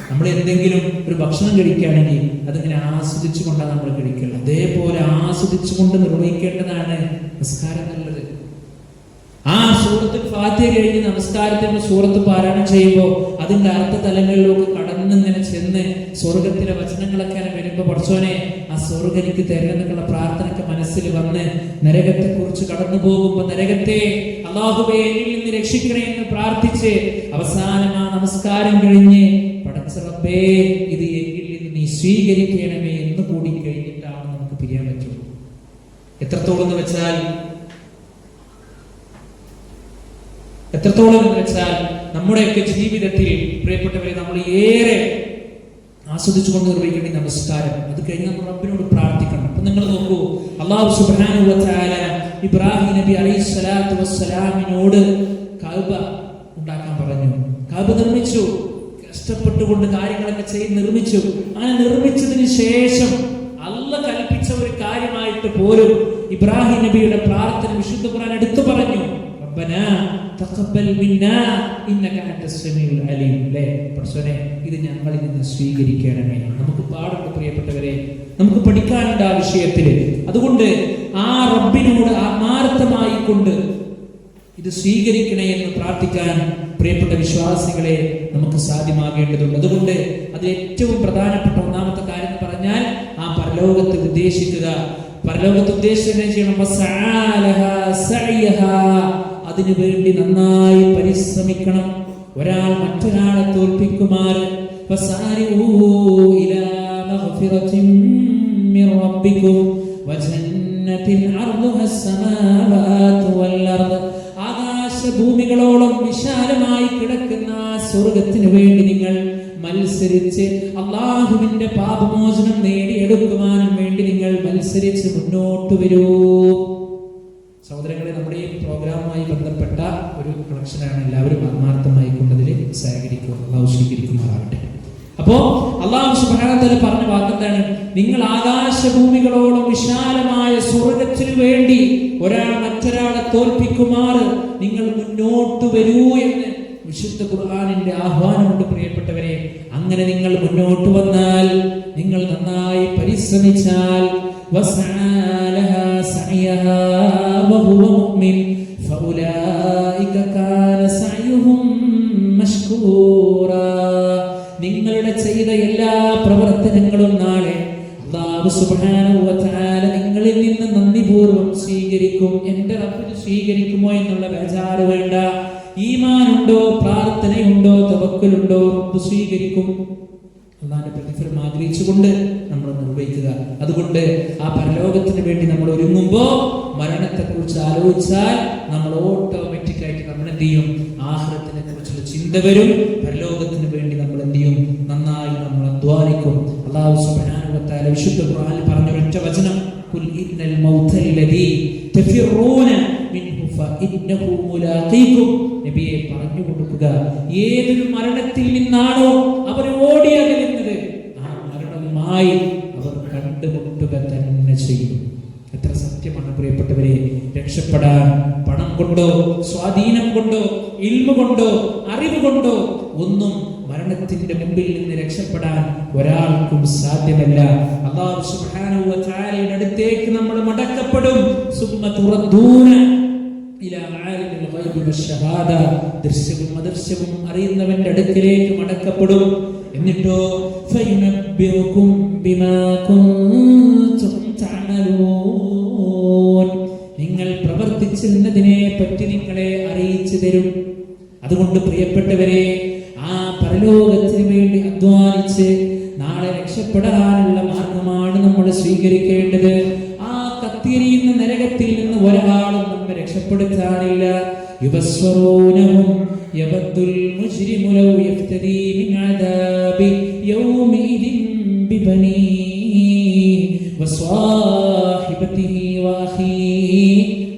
നമ്മൾ എന്തെങ്കിലും ഒരു ഭക്ഷണം കഴിക്കുകയാണെങ്കിൽ അതിങ്ങനെ ആസ്വദിച്ചു കൊണ്ടാണ് നമ്മൾ കഴിക്കുക. അതേപോലെ ആസ്വദിച്ചുകൊണ്ട് നിർവഹിക്കേണ്ടതാണ് നിസ്കാരം എന്നുള്ളത്. ആ സൂറത്തുൽ ഫാത്തിഹ കഴിഞ്ഞ് നമസ്കാരത്തിന്റെ സൂറത്ത് പാരായണം ചെയ്യുമ്പോൾ അതിന്റെ അർത്ഥ തലങ്ങളിലൊക്കെ കടന്നിങ്ങനെ ചെന്ന് സ്വർഗത്തിലെ വചനങ്ങളൊക്കെ വരുമ്പോ, പഠിച്ചോനെ ആ സ്വർഗം എനിക്ക് തരുന്നതിനുള്ള പ്രാർത്ഥനയൊക്കെ മനസ്സിൽ വന്ന് നരകത്തെ കുറിച്ച് കടന്നു പോകുമ്പോ, നരകത്തെ അല്ലാഹുവേ എന്നിൽ നിന്ന് രക്ഷിക്കണേ എന്ന് പ്രാർത്ഥിച്ച് അവസാനം ആ നമസ്കാരം കഴിഞ്ഞ്, പടച്ച റബ്ബേ ഇത് എന്നിൽ നിന്ന് നീ സ്വീകരിക്കണമേ എന്ന് കൂടി കഴിഞ്ഞിട്ടാണ് നമുക്ക് പിരിയാൻ പറ്റുള്ളൂ. എത്രത്തോളം എന്ന് വെച്ചാൽ നമ്മുടെയൊക്കെ ജീവിതത്തിൽ പ്രിയപ്പെട്ടവരെ നമ്മൾ ഏറെ ആസ്വദിച്ചുകൊണ്ട് നിർവഹിക്കേണ്ട നമസ്കാരം. അത് കഴിഞ്ഞ് നമ്മൾ റബ്ബിനോട് പ്രാർത്ഥിക്കണം. അപ്പൊ നിങ്ങൾ നോക്കൂ, അല്ലാഹു സുബ്ഹാനഹു വ തആല ഇബ്രാഹിം നബി അലൈഹിസ്സലാത്തു വസ്സലാമിനോട് കഅബ ഉണ്ടാക്കാൻ പറഞ്ഞു. കഅബ നിർമ്മിച്ചു, കഷ്ടപ്പെട്ടുകൊണ്ട് കാര്യങ്ങളൊക്കെ ചെയ്ത് നിർമ്മിച്ചു. അങ്ങനെ നിർമ്മിച്ചതിന് ശേഷം അല്ലാഹ് കൽപ്പിച്ച ഒരു കാര്യമായിട്ട് പോലും ഇബ്രാഹിം നബിയുടെ പ്രാർത്ഥന വിശുദ്ധ ഖുർആൻ എടുത്തു പറഞ്ഞു, റബ്ബനാ തഖബ്ബൽ മിന്നാ ഇന്നക അൻതസ് സമീഉൽ അലീം. പടച്ചോനെ ഇത് ഞങ്ങളിൽ നിന്ന് സ്വീകരിക്കണമേ. നമുക്ക് പാടുണ്ട് പ്രിയപ്പെട്ടവരെ, നമുക്ക് പഠിക്കാനുണ്ട് ആ വിഷയത്തില്. അതുകൊണ്ട് ആ റബ്ബിനോട് ആത്മാർത്ഥമായി കൊണ്ട് ഇത് സ്വീകരിക്കണേ എന്ന് പ്രാർത്ഥിക്കാൻ പ്രിയപ്പെട്ട വിശ്വാസികളെ നമുക്ക് സാധ്യമാകേണ്ടതുണ്ട്. അതുകൊണ്ട് അത് ഏറ്റവും പ്രധാനപ്പെട്ട ഒന്നാമത്തെ കാര്യം എന്ന് പറഞ്ഞാൽ ആ പരലോകത്തെ ഉദ്ദേശിക്കുക. പരലോകത്തെ ഉദ്ദേശിക്കുക ചെയ്യണം. അതിനു വേണ്ടി നന്നായി പരിശ്രമിക്കണം. ഒരാൾ മറ്റൊരാളെ തോൽപ്പിക്കുമാർ ആകാശഭൂമികളോളം വിശാലമായി കിടക്കുന്ന സ്വർഗത്തിന് വേണ്ടി നിങ്ങൾ മത്സരിച്ച് അള്ളാഹുവിന്റെ പാപമോചനം നേടിയെടുക്കുവാനും വേണ്ടി നിങ്ങൾ മത്സരിച്ച് മുന്നോട്ട് വരൂ. സഹോദരങ്ങളെ, നമ്മുടെ ഈ പ്രോഗ്രാമുമായി ബന്ധപ്പെട്ട ഒരു കണക്ഷനാണ്. എല്ലാവരും ആത്മാർത്ഥമായി കൊണ്ടതിൽ സഹകരിക്കുക. അള്ളാഹു സ്വീകരിക്കുമാറാകട്ടെ. അപ്പോ അള്ളാഹു സുബ്ഹാനഹു വ തആല പറഞ്ഞ വാക്കെന്താണ്? നിങ്ങൾ ആകാശഭൂമികളോളം വിശാലമായ സ്വർഗത്തിനു വേണ്ടി ഒരാൾ മറ്റൊരാളെ തോൽപ്പിക്കുമാർ നിങ്ങൾ മുന്നോട്ട് വരൂ എന്ന് വിശുദ്ധ ഖുർആനിന്റെ ആഹ്വാനമുണ്ട്. പ്രിയപ്പെട്ടവരെ, അങ്ങനെ നിങ്ങൾ മുന്നോട്ട് വന്നാൽ, നിങ്ങൾ നന്നായി പരിശ്രമിച്ചാൽ, നിങ്ങളുടെ ചെയ്ത എല്ലാ പ്രവർത്തനങ്ങളും നാളെ അല്ലാഹു സുബ്ഹാനഹു വ തആല നിങ്ങളിൽ നിന്ന് നന്ദിപൂർവ്വം സ്വീകരിക്കും. എന്റെ റബ്ബിന് സ്വീകരിക്കുമോ എന്നുള്ള ബേജാറ് വേണ്ട. ഈമാനുണ്ടോ, പ്രാർത്ഥനയുണ്ടോ, തവക്കലുണ്ടോ, റബ്ബ് സ്വീകരിക്കും. അല്ലാഹുവിന്റെ പ്രതിഫലം ആഗ്രഹിച്ചുകൊണ്ട് നമ്മൾ നിർവഹിക്കുക. അതുകൊണ്ട് ആ പരലോകത്തിന് വേണ്ടി നമ്മൾ ഒരുങ്ങുമ്പോ മരണത്തെ കുറിച്ച് ആലോചിച്ചാൽ നമ്മൾ ഓട്ടോമാറ്റിക് ആയിട്ട് നമ്മൾ എന്ത് ചെയ്യും? ആഖിറത്തിനെ കുറിച്ചുള്ള ചിന്ത വരും. പരലോകത്തിന് വേണ്ടി നമ്മൾ എന്ത് ചെയ്യും? നന്നായി നമ്മൾ അധ്വാനിക്കും. അല്ലാഹു സുബ്ഹാനഹു വ തആല വിശുദ്ധ ഖുർആനിൽ പറഞ്ഞ ഒരൊറ്റ വചനം, ഖുൽ ഇന്നൽ മൗതല്ലദീ തഫിറൂന മിൻഹു ഫഇന്നഹു മുലാഖീകും. നബിയെ പറഞ്ഞു കൊടുക്കുക, ഏതൊരു മരണത്തിൽ നിന്നാണോ അവർ ഓടി അകലുന്നത്, ആ മരണവുമായി അവർ കണ്ടുമുട്ടുക തന്നെ ചെയ്യും. എത്ര സത്യമാണ് പ്രിയപ്പെട്ടവരെ! രക്ഷപ്പെടാൻ പണം കൊണ്ടോ, സ്വാധീനം കൊണ്ടോ, ഇൽമു കൊണ്ടോ, അറിവ് കൊണ്ടോ ഒന്നും മരണത്തിന്റെ മുമ്പിൽ നിന്ന് രക്ഷപ്പെടാൻ ഒരാൾക്കും സാധ്യമല്ല. അല്ലാഹു സുബ്ഹാനഹു വ തആലയുടെ അടുത്തേക്ക് നമ്മൾ മടക്കപ്പെടും. സുമ്മ തുറദ്ദൂന ഇലാ ആലിമിൽ ഗൈബ് ദൃശ്യവും അദൃശ്യവും അറിയുന്നവന്റെ അടുക്കലേക്ക് മടക്കപ്പെടും. എന്നിട്ടോ ഫയുനബ്ബിഉകും ബിമാ കുൻതും തഅമലൂൻ, നിങ്ങൾ പ്രവർത്തിച്ചിരുന്നതിനെ പറ്റി നിങ്ങളെ അറിയിച്ചു തരും. അതുകൊണ്ട് പ്രിയപ്പെട്ടവരെ, ആ പരലോകത്തിന് വേണ്ടി അധ്വാനിച്ച് നാളെ രക്ഷപ്പെടാനുള്ള മാർഗമാണ് നമ്മൾ സ്വീകരിക്കേണ്ടത്. ആ കത്തിയെരിയുന്ന നരകത്തിൽ നിന്ന് ഒരാളും നമ്മെ രക്ഷപ്പെടുത്താനില്ല. യുബസ്വറൂനഹും യബദ്ദുൽ മുജ്രിമു ലൗ യഫ്തദീ മിൻ അദാബി യൗമിദിൻ ബിബനീഹി വസ്വാഹിബതിഹി വഅഖീഹി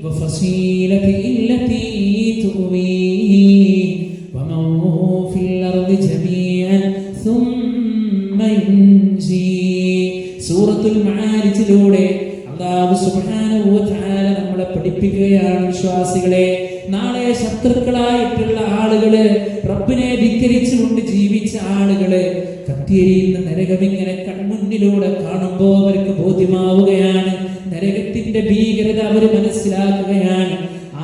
വഫസീലതിഹി അല്ലതീ തുവീഹി വമൻ ഫിൽ അർദി ജമീഅൻ സുമ്മ യുൻജീ. സൂറത്തുൽ മആരിജിലൂടെ അല്ലാഹു സുബ്ഹാനഹു വ തആല നമ്മളെ പഠിപ്പിക്കുകയാണ്, വിശ്വാസികളെ, നാളെ ശത്രുക്കളായിട്ടുള്ള ആളുകള്, റബ്ബിനെ ധിക്കരിച്ചുകൊണ്ട് ജീവിച്ച ആളുകള് കത്തിയെരിയുന്ന നരകമിങ്ങനെ കൺമുന്നിലൂടെ കാണുമ്പോ അവർക്ക് ബോധ്യമാവുകയാണ്. നരകത്തിന്റെ ഭീകരത അവർ മനസ്സിലാക്കുകയാണ്.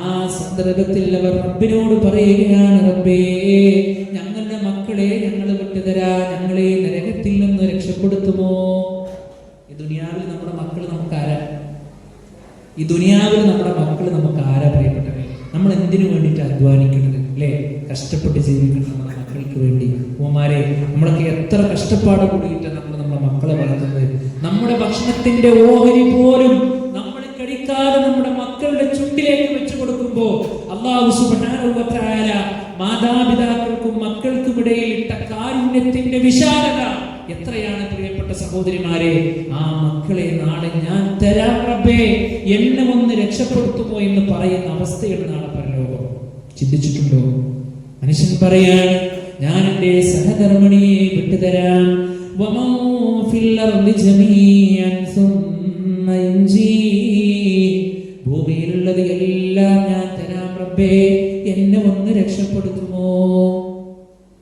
ആ സന്ദർഭത്തിൽ അവർ റബ്ബിനോട് പറയുകയാണ്, റബ്ബേ, ഞങ്ങളുടെ മക്കളെ ഞങ്ങൾ വിട്ടുതരാ, ഞങ്ങളെ നരകത്തിൽ നിന്ന് രക്ഷപ്പെടുത്തുമോ? ഈ ദുനിയാവിൽ നമ്മുടെ മക്കൾ നമുക്ക് ആരാ? ഈ ദുനിയാവിൽ നമ്മുടെ മക്കൾ നമുക്ക് ആരാ? പ്രിയപ്പെട്ടവരെ, നമ്മൾ എന്തിനു വേണ്ടിയിട്ട് അധ്വാനിക്കുന്നത് അല്ലേ? കഷ്ടപ്പെട്ട് ജീവിക്കണം നമ്മുടെ മക്കൾക്ക് വേണ്ടി. ഉമ്മമാരെ, നമ്മളൊക്കെ എത്ര കഷ്ടപ്പാട് കൂടിയിട്ടാണ് നമ്മൾ നമ്മുടെ മക്കളെ വളർത്തുന്നത്. നമ്മുടെ ഭക്ഷണത്തിന്റെ ഓഹരി പോലും നമ്മൾ കഴിക്കാതെ നമ്മുടെ മക്കളുടെ ചുണ്ടിലേക്ക് വെച്ചു കൊടുക്കുമ്പോ അല്ലാഹു സുബ്ഹാനഹു വ തആല മാതാപിതാക്കൾക്കും മക്കൾക്കും ഇടയിൽ ഇട്ട കാരുണ്യത്തിന്റെ വിശാലത എത്രയാണ് പ്രിയപ്പെട്ട സഹോദരിമാരെ. ആ മക്കളെ നാളെ ഞാൻ തരാം റബ്ബേ, എന്നെ ഒന്ന് രക്ഷപ്പെടുത്തുമോ എന്ന് പറയുന്ന അവസ്ഥയാണ് നാളെ പരലോകം. ചിന്തിച്ചിട്ടുണ്ടോ? മനുഷ്യൻ പറയാണ്, ഞാൻ എൻ്റെ സഹധർമ്മിണിയെ വിട്ടുതരാം. വമൻ ഫിൽ അർദി ജമീഅൻ സുമ്മ യുൻജീ, ഭൂമിയിലുള്ളത് എല്ലാം ഞാൻ തരാം റബ്ബേ, എന്നെ ഒന്ന് രക്ഷപ്പെടുത്തുമോ?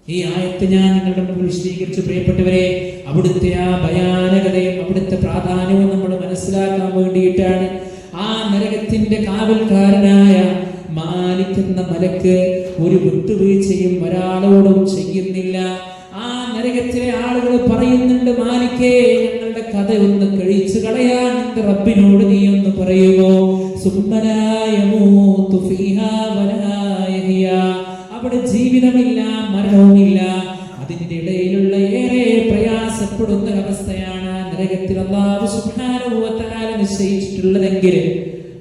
ഈ ആയത്ത് ഞാൻ നിങ്ങളുടെ മുമ്പിൽ വിശദീകരിച്ചു. പ്രിയപ്പെട്ടവരെ, അവിടുത്തെ ആ ഭയാനകതയും അവിടുത്തെ പ്രാധാന്യവും നമ്മൾ മനസ്സിലാക്കാൻ വേണ്ടിയിട്ടാണ്. ആ നരകത്തിന്റെ കാവൽക്കാരനായ മാലിക് എന്ന മലക്ക് ഒരു വിട്ടുവീഴ്ചയും ഒരാളോടും ചെയ്യുന്നില്ല. ആ നരകത്തിലെ ആളുകൾ പറയുന്നുണ്ട്, മാലിക്കേ, ഞങ്ങളുടെ കഥ ഒന്ന് കഴിച്ചു കളയാൻ നിന്റെ റബ്ബിനോട് നീ ഒന്ന് പറയുമോ? സുബ്ബനായമൂതു ഫീഹാ വലാ യഹ്യാ, അവിടെ ജീവിതമില്ല, മരണവുമില്ല. അതിന്റെ ഇടയിലുള്ള ഏറെ പ്രയാസപ്പെടുന്ന അവസ്ഥയാണ് നരകത്തിൽ അല്ലാഹു സുബ്ഹാനഹു വ തആല നിശ്ചയിച്ചിട്ടുള്ളതെങ്കിൽ,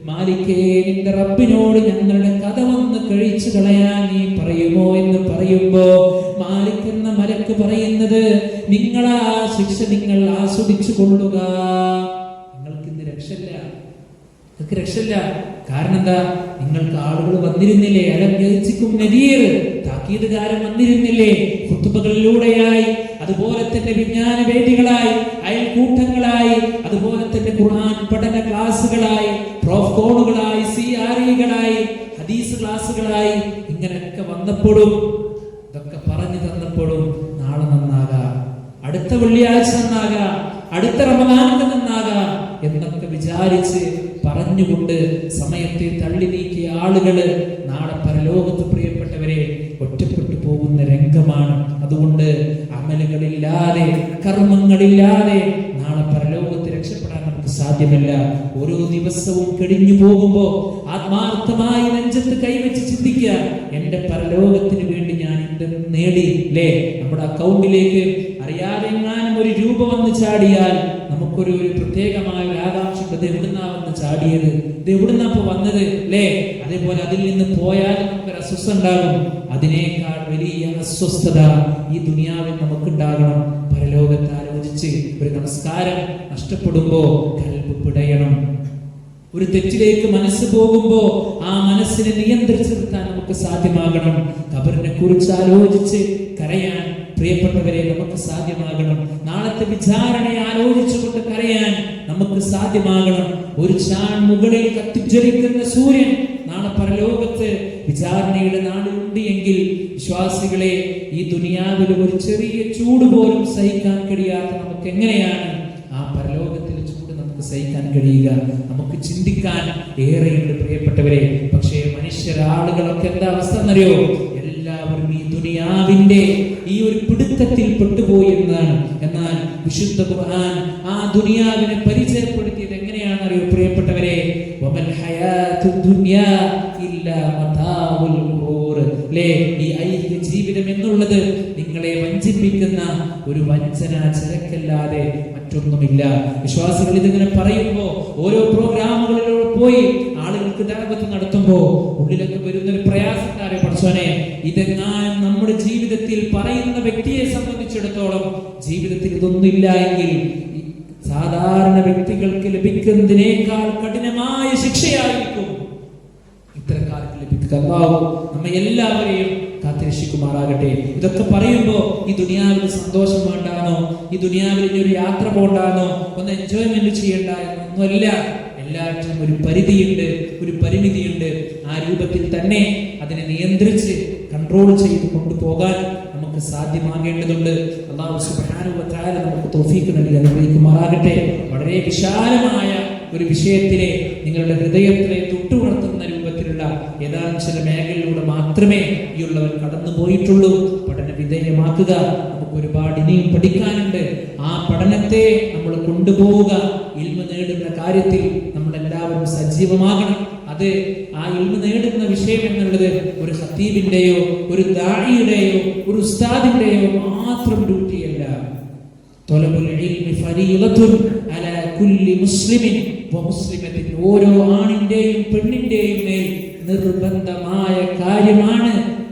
മാലിക്കേ, നിന്റെ റബ്ബിനോട് ഞങ്ങളുടെ കഥ ഒന്ന് കഴിച്ചു കളയാൻ നീ പറയുമോ എന്ന് പറയുമ്പോ മാലിക് എന്ന മലക്ക് പറയുന്നത്, നിങ്ങളാ ശിക്ഷ നിങ്ങൾ ആസ്വദിച്ചു കൊള്ളുക, നിങ്ങൾക്ക് ഇന്ന് രക്ഷയില്ല, നിങ്ങൾക്ക് രക്ഷയില്ല. കാരണം എന്താ? നിങ്ങൾക്ക് ആളുകൾ വന്നിരുന്നില്ലേ? അലംഘിക്കും നദീർ, താക്കീതുകാരൻ വന്നിരുന്നില്ലേ? ഖുതുബകളിലൂടെയായി, അതുപോലെ തന്നെ വിജ്ഞാന വേദികളായി, അയൽക്കൂട്ടങ്ങളായി, അതുപോലെ തന്നെ ഖുർആൻ പഠന ക്ലാസുകളായി, പ്രോഫ്കോണുകളായി, സിആർഇകളായി, ഹദീസ് ക്ലാസുകളായി, ഇങ്ങനെയൊക്കെ വന്നപ്പോഴും ഇതൊക്കെ പറഞ്ഞു തന്നപ്പോഴും നാളെ നന്നാകാം, അടുത്ത വെള്ളിയാഴ്ച നന്നാകാം, അടുത്ത റമദാനിൽ നന്നാകാം എന്നൊക്കെ വിചാരിച്ച് പറഞ്ഞുകൊണ്ട് സമയത്തെ തള്ളി നീക്കിയ ആളുകള് നാളെ പരലോകത്ത് പ്രിയപ്പെട്ടവരെ ഒറ്റപ്പെട്ടു പോകുന്ന രംഗമാണ്. അതുകൊണ്ട് അമലുകളില്ലാതെ, കർമ്മങ്ങളില്ലാതെ നാളെ പരലോകത്ത് രക്ഷപ്പെടാൻ നമുക്ക് സാധ്യമല്ല. ഓരോ ദിവസവും കഴിഞ്ഞു പോകുമ്പോ ആത്മാർത്ഥമായി നെഞ്ചത്ത് കൈവച്ച് ചിന്തിക്കുക, എന്റെ പരലോകത്തിന് വേണ്ടി ഞാൻ ഇത് നേടി അല്ലേ? നമ്മുടെ അക്കൗണ്ടിലേക്ക് അറിയാതെ എങ്ങാനും ഒരു രൂപ വന്ന് ചാടിയാൽ നമുക്കൊരു പ്രത്യേകമായ ഒരു ആകാംക്ഷ, ഇത് എവിടുന്നാ വന്ന് ചാടിയത്, ഇത് എവിടുന്നാ ഇപ്പൊ വന്നത് അല്ലേ? അതേപോലെ അതിൽ നിന്ന് പോയാൽ നമുക്കൊരു അസ്വസ്ഥ ഉണ്ടാകും. അതിനേക്കാൾ വലിയ അസ്വസ്ഥത ഈ ദുനിയാവിൽ നമുക്കുണ്ടാകണം. പരലോകത്ത് ആലോചിച്ച് ഒരു നമസ്കാരം നഷ്ടപ്പെടുമ്പോ കൽബ് പിടയണം. ഒരു തെറ്റിലേക്ക് മനസ്സ് പോകുമ്പോ ആ മനസ്സിനെ നിയന്ത്രിച്ചു നിർത്താൻ നമുക്ക് സാധ്യമാകണം. ഖബറിനെ കുറിച്ച് ആലോചിച്ച് കരയാൻ പ്രിയപ്പെട്ടവരെ നമുക്ക് സാധ്യമാകണം. നാളത്തെ വിചാരണയെ ആലോചിച്ചുകൊണ്ട് കരയാൻ നമുക്ക് സാധ്യമാകണം. ഒരു ചാൺ മുകളിൽ കത്തിജ്വലിക്കുന്ന സൂര്യൻ നാളെ പരലോകത്ത് വിചാരണയുടെ നാടുണ്ട് എങ്കിൽ വിശ്വാസികളെ, ഈ ദുനിയാവിൽ ഒരു ചെറിയ ചൂട് പോലും സഹിക്കാൻ കഴിയാത്ത നമുക്ക് എങ്ങനെയാണ് ആ പരലോകത്തിലെ ചൂട് നമുക്ക് നമുക്ക് സഹിക്കാൻ കഴിയുക? നമുക്ക് ചിന്തിക്കാൻ ഏറെയുണ്ട് പ്രിയപ്പെട്ടവരെ. പക്ഷേ മനുഷ്യരാളുകളൊക്കെ എന്താ അവസ്ഥ എന്നറിയോ? എല്ലാവരും ഈ ദുനിയാവിന്റെ ഈ ഒരു പിടുത്തത്തിൽ പെട്ടുപോയി എന്നതാണ്. എന്നാൽ വിശുദ്ധ ഖുർആൻ ആ ദുനിയാവിനെ പരിചയപ്പെടുത്തിയത് എങ്ങനെയാണെന്നറിയോ പ്രിയപ്പെട്ടവരെ? വമൽ ഹയാത്തുദ് ദുനിയാ ഇല്ലാ മതാഉൽ ഖുറൂർ. ഈ ഐഹിക ജീവിതം എന്നുള്ളത് നിങ്ങളെ വഞ്ചിപ്പിക്കുന്ന ഒരു വഞ്ചനാ ചരക്കല്ലാതെ മറ്റൊന്നുമില്ല. വിശ്വാസികൾ ഇതിങ്ങനെ പറയുമ്പോൾ, ഓരോ പ്രോഗ്രാമുകളിലൂടെ പോയി ആളുകൾക്ക് ദഅവത്ത് നടത്തുമ്പോൾ ഉള്ളിലൊക്കെ വരുന്നൊരു പ്രയാസക്കാരെ, പഠിച്ചോനെ, ഇതെങ്ങാനും നമ്മുടെ ജീവിതത്തിൽ പറയുന്ന വ്യക്തിയെ സംബന്ധിച്ചിടത്തോളം ജീവിതത്തിൽ ഇതൊന്നുമില്ല എങ്കിൽ സാധാരണ വ്യക്തികൾക്ക് ലഭിക്കുന്നതിനേക്കാൾ കഠിനമായ ശിക്ഷയായിരിക്കും ഇത്തരക്കാർക്ക് ലഭിക്കുക. അല്ലാഹു നമ്മെ എല്ലാവരെയും കാത്തിരക്ഷിക്കുമാറാകട്ടെ. ഇതൊക്കെ പറയുമ്പോൾ ഈ ദുനിയാവിൽ സന്തോഷം വേണ്ടാനോ, ഈ ദുനിയാവിൽ ഇനി ഒരു യാത്ര പോണ്ടാനോ, ഒന്ന് എൻജോയ്മെന്റ് ചെയ്യണ്ട എന്നൊന്നുമല്ല. എല്ലാറ്റിനും ഒരു പരിധിയുണ്ട്, ഒരു പരിമിതിയുണ്ട്. ആ രൂപത്തിൽ തന്നെ അതിനെ നിയന്ത്രിച്ച് കൺട്രോൾ ചെയ്ത് കൊണ്ടുപോകാൻ നമുക്ക് സാധ്യമാകേണ്ടതുണ്ട്. അല്ലാഹു സുബ്ഹാനഹു വ തആല നമുക്ക് തൗഫീഖ് നൽകി അനുഗ്രഹിക്കുമാറാകട്ടെ. വളരെ വിശാലമായ ഒരു വിഷയത്തിലെ നിങ്ങളുടെ ഹൃദയത്തിലെ തൊട്ടുണർത്തുന്ന രൂപത്തിലുള്ള ഏതാനും ചില മേഖലയിലൂടെ മാത്രമേ ഈ ഉള്ളവർ കടന്നു പോയിട്ടുള്ളൂ. പഠന വിധേയമാക്കുക. നമുക്ക് ഒരുപാട് ഇനിയും പഠിക്കാനുണ്ട്. ആ പഠനത്തെ നമ്മൾ കൊണ്ടുപോവുക. ഇൽമ നേടുന്ന കാര്യത്തിൽ നമ്മളെല്ലാവരും സജീവമാകണം. അത് ആ ഇൽമ നേടുന്ന വിഷയം എന്നുള്ളത് ഒരു ഖതീബിന്റെയോ ഒരു ദാഇയുടെയോ ഒരു ഉസ്താദിന്റെയോ മാത്രം ഡ്യൂട്ടിയല്ല. ത്വലബുൽ ഇൽമി ഫരീളത്തുൻ അലാ കുല്ലി മുസ്ലിമിൻ വ മുസ്ലിമത്തിൻ. ഓരോ ആണിന്റെയും പെണ്ണിന്റെയും മേൽ നിർബന്ധമായ കാര്യമാണ്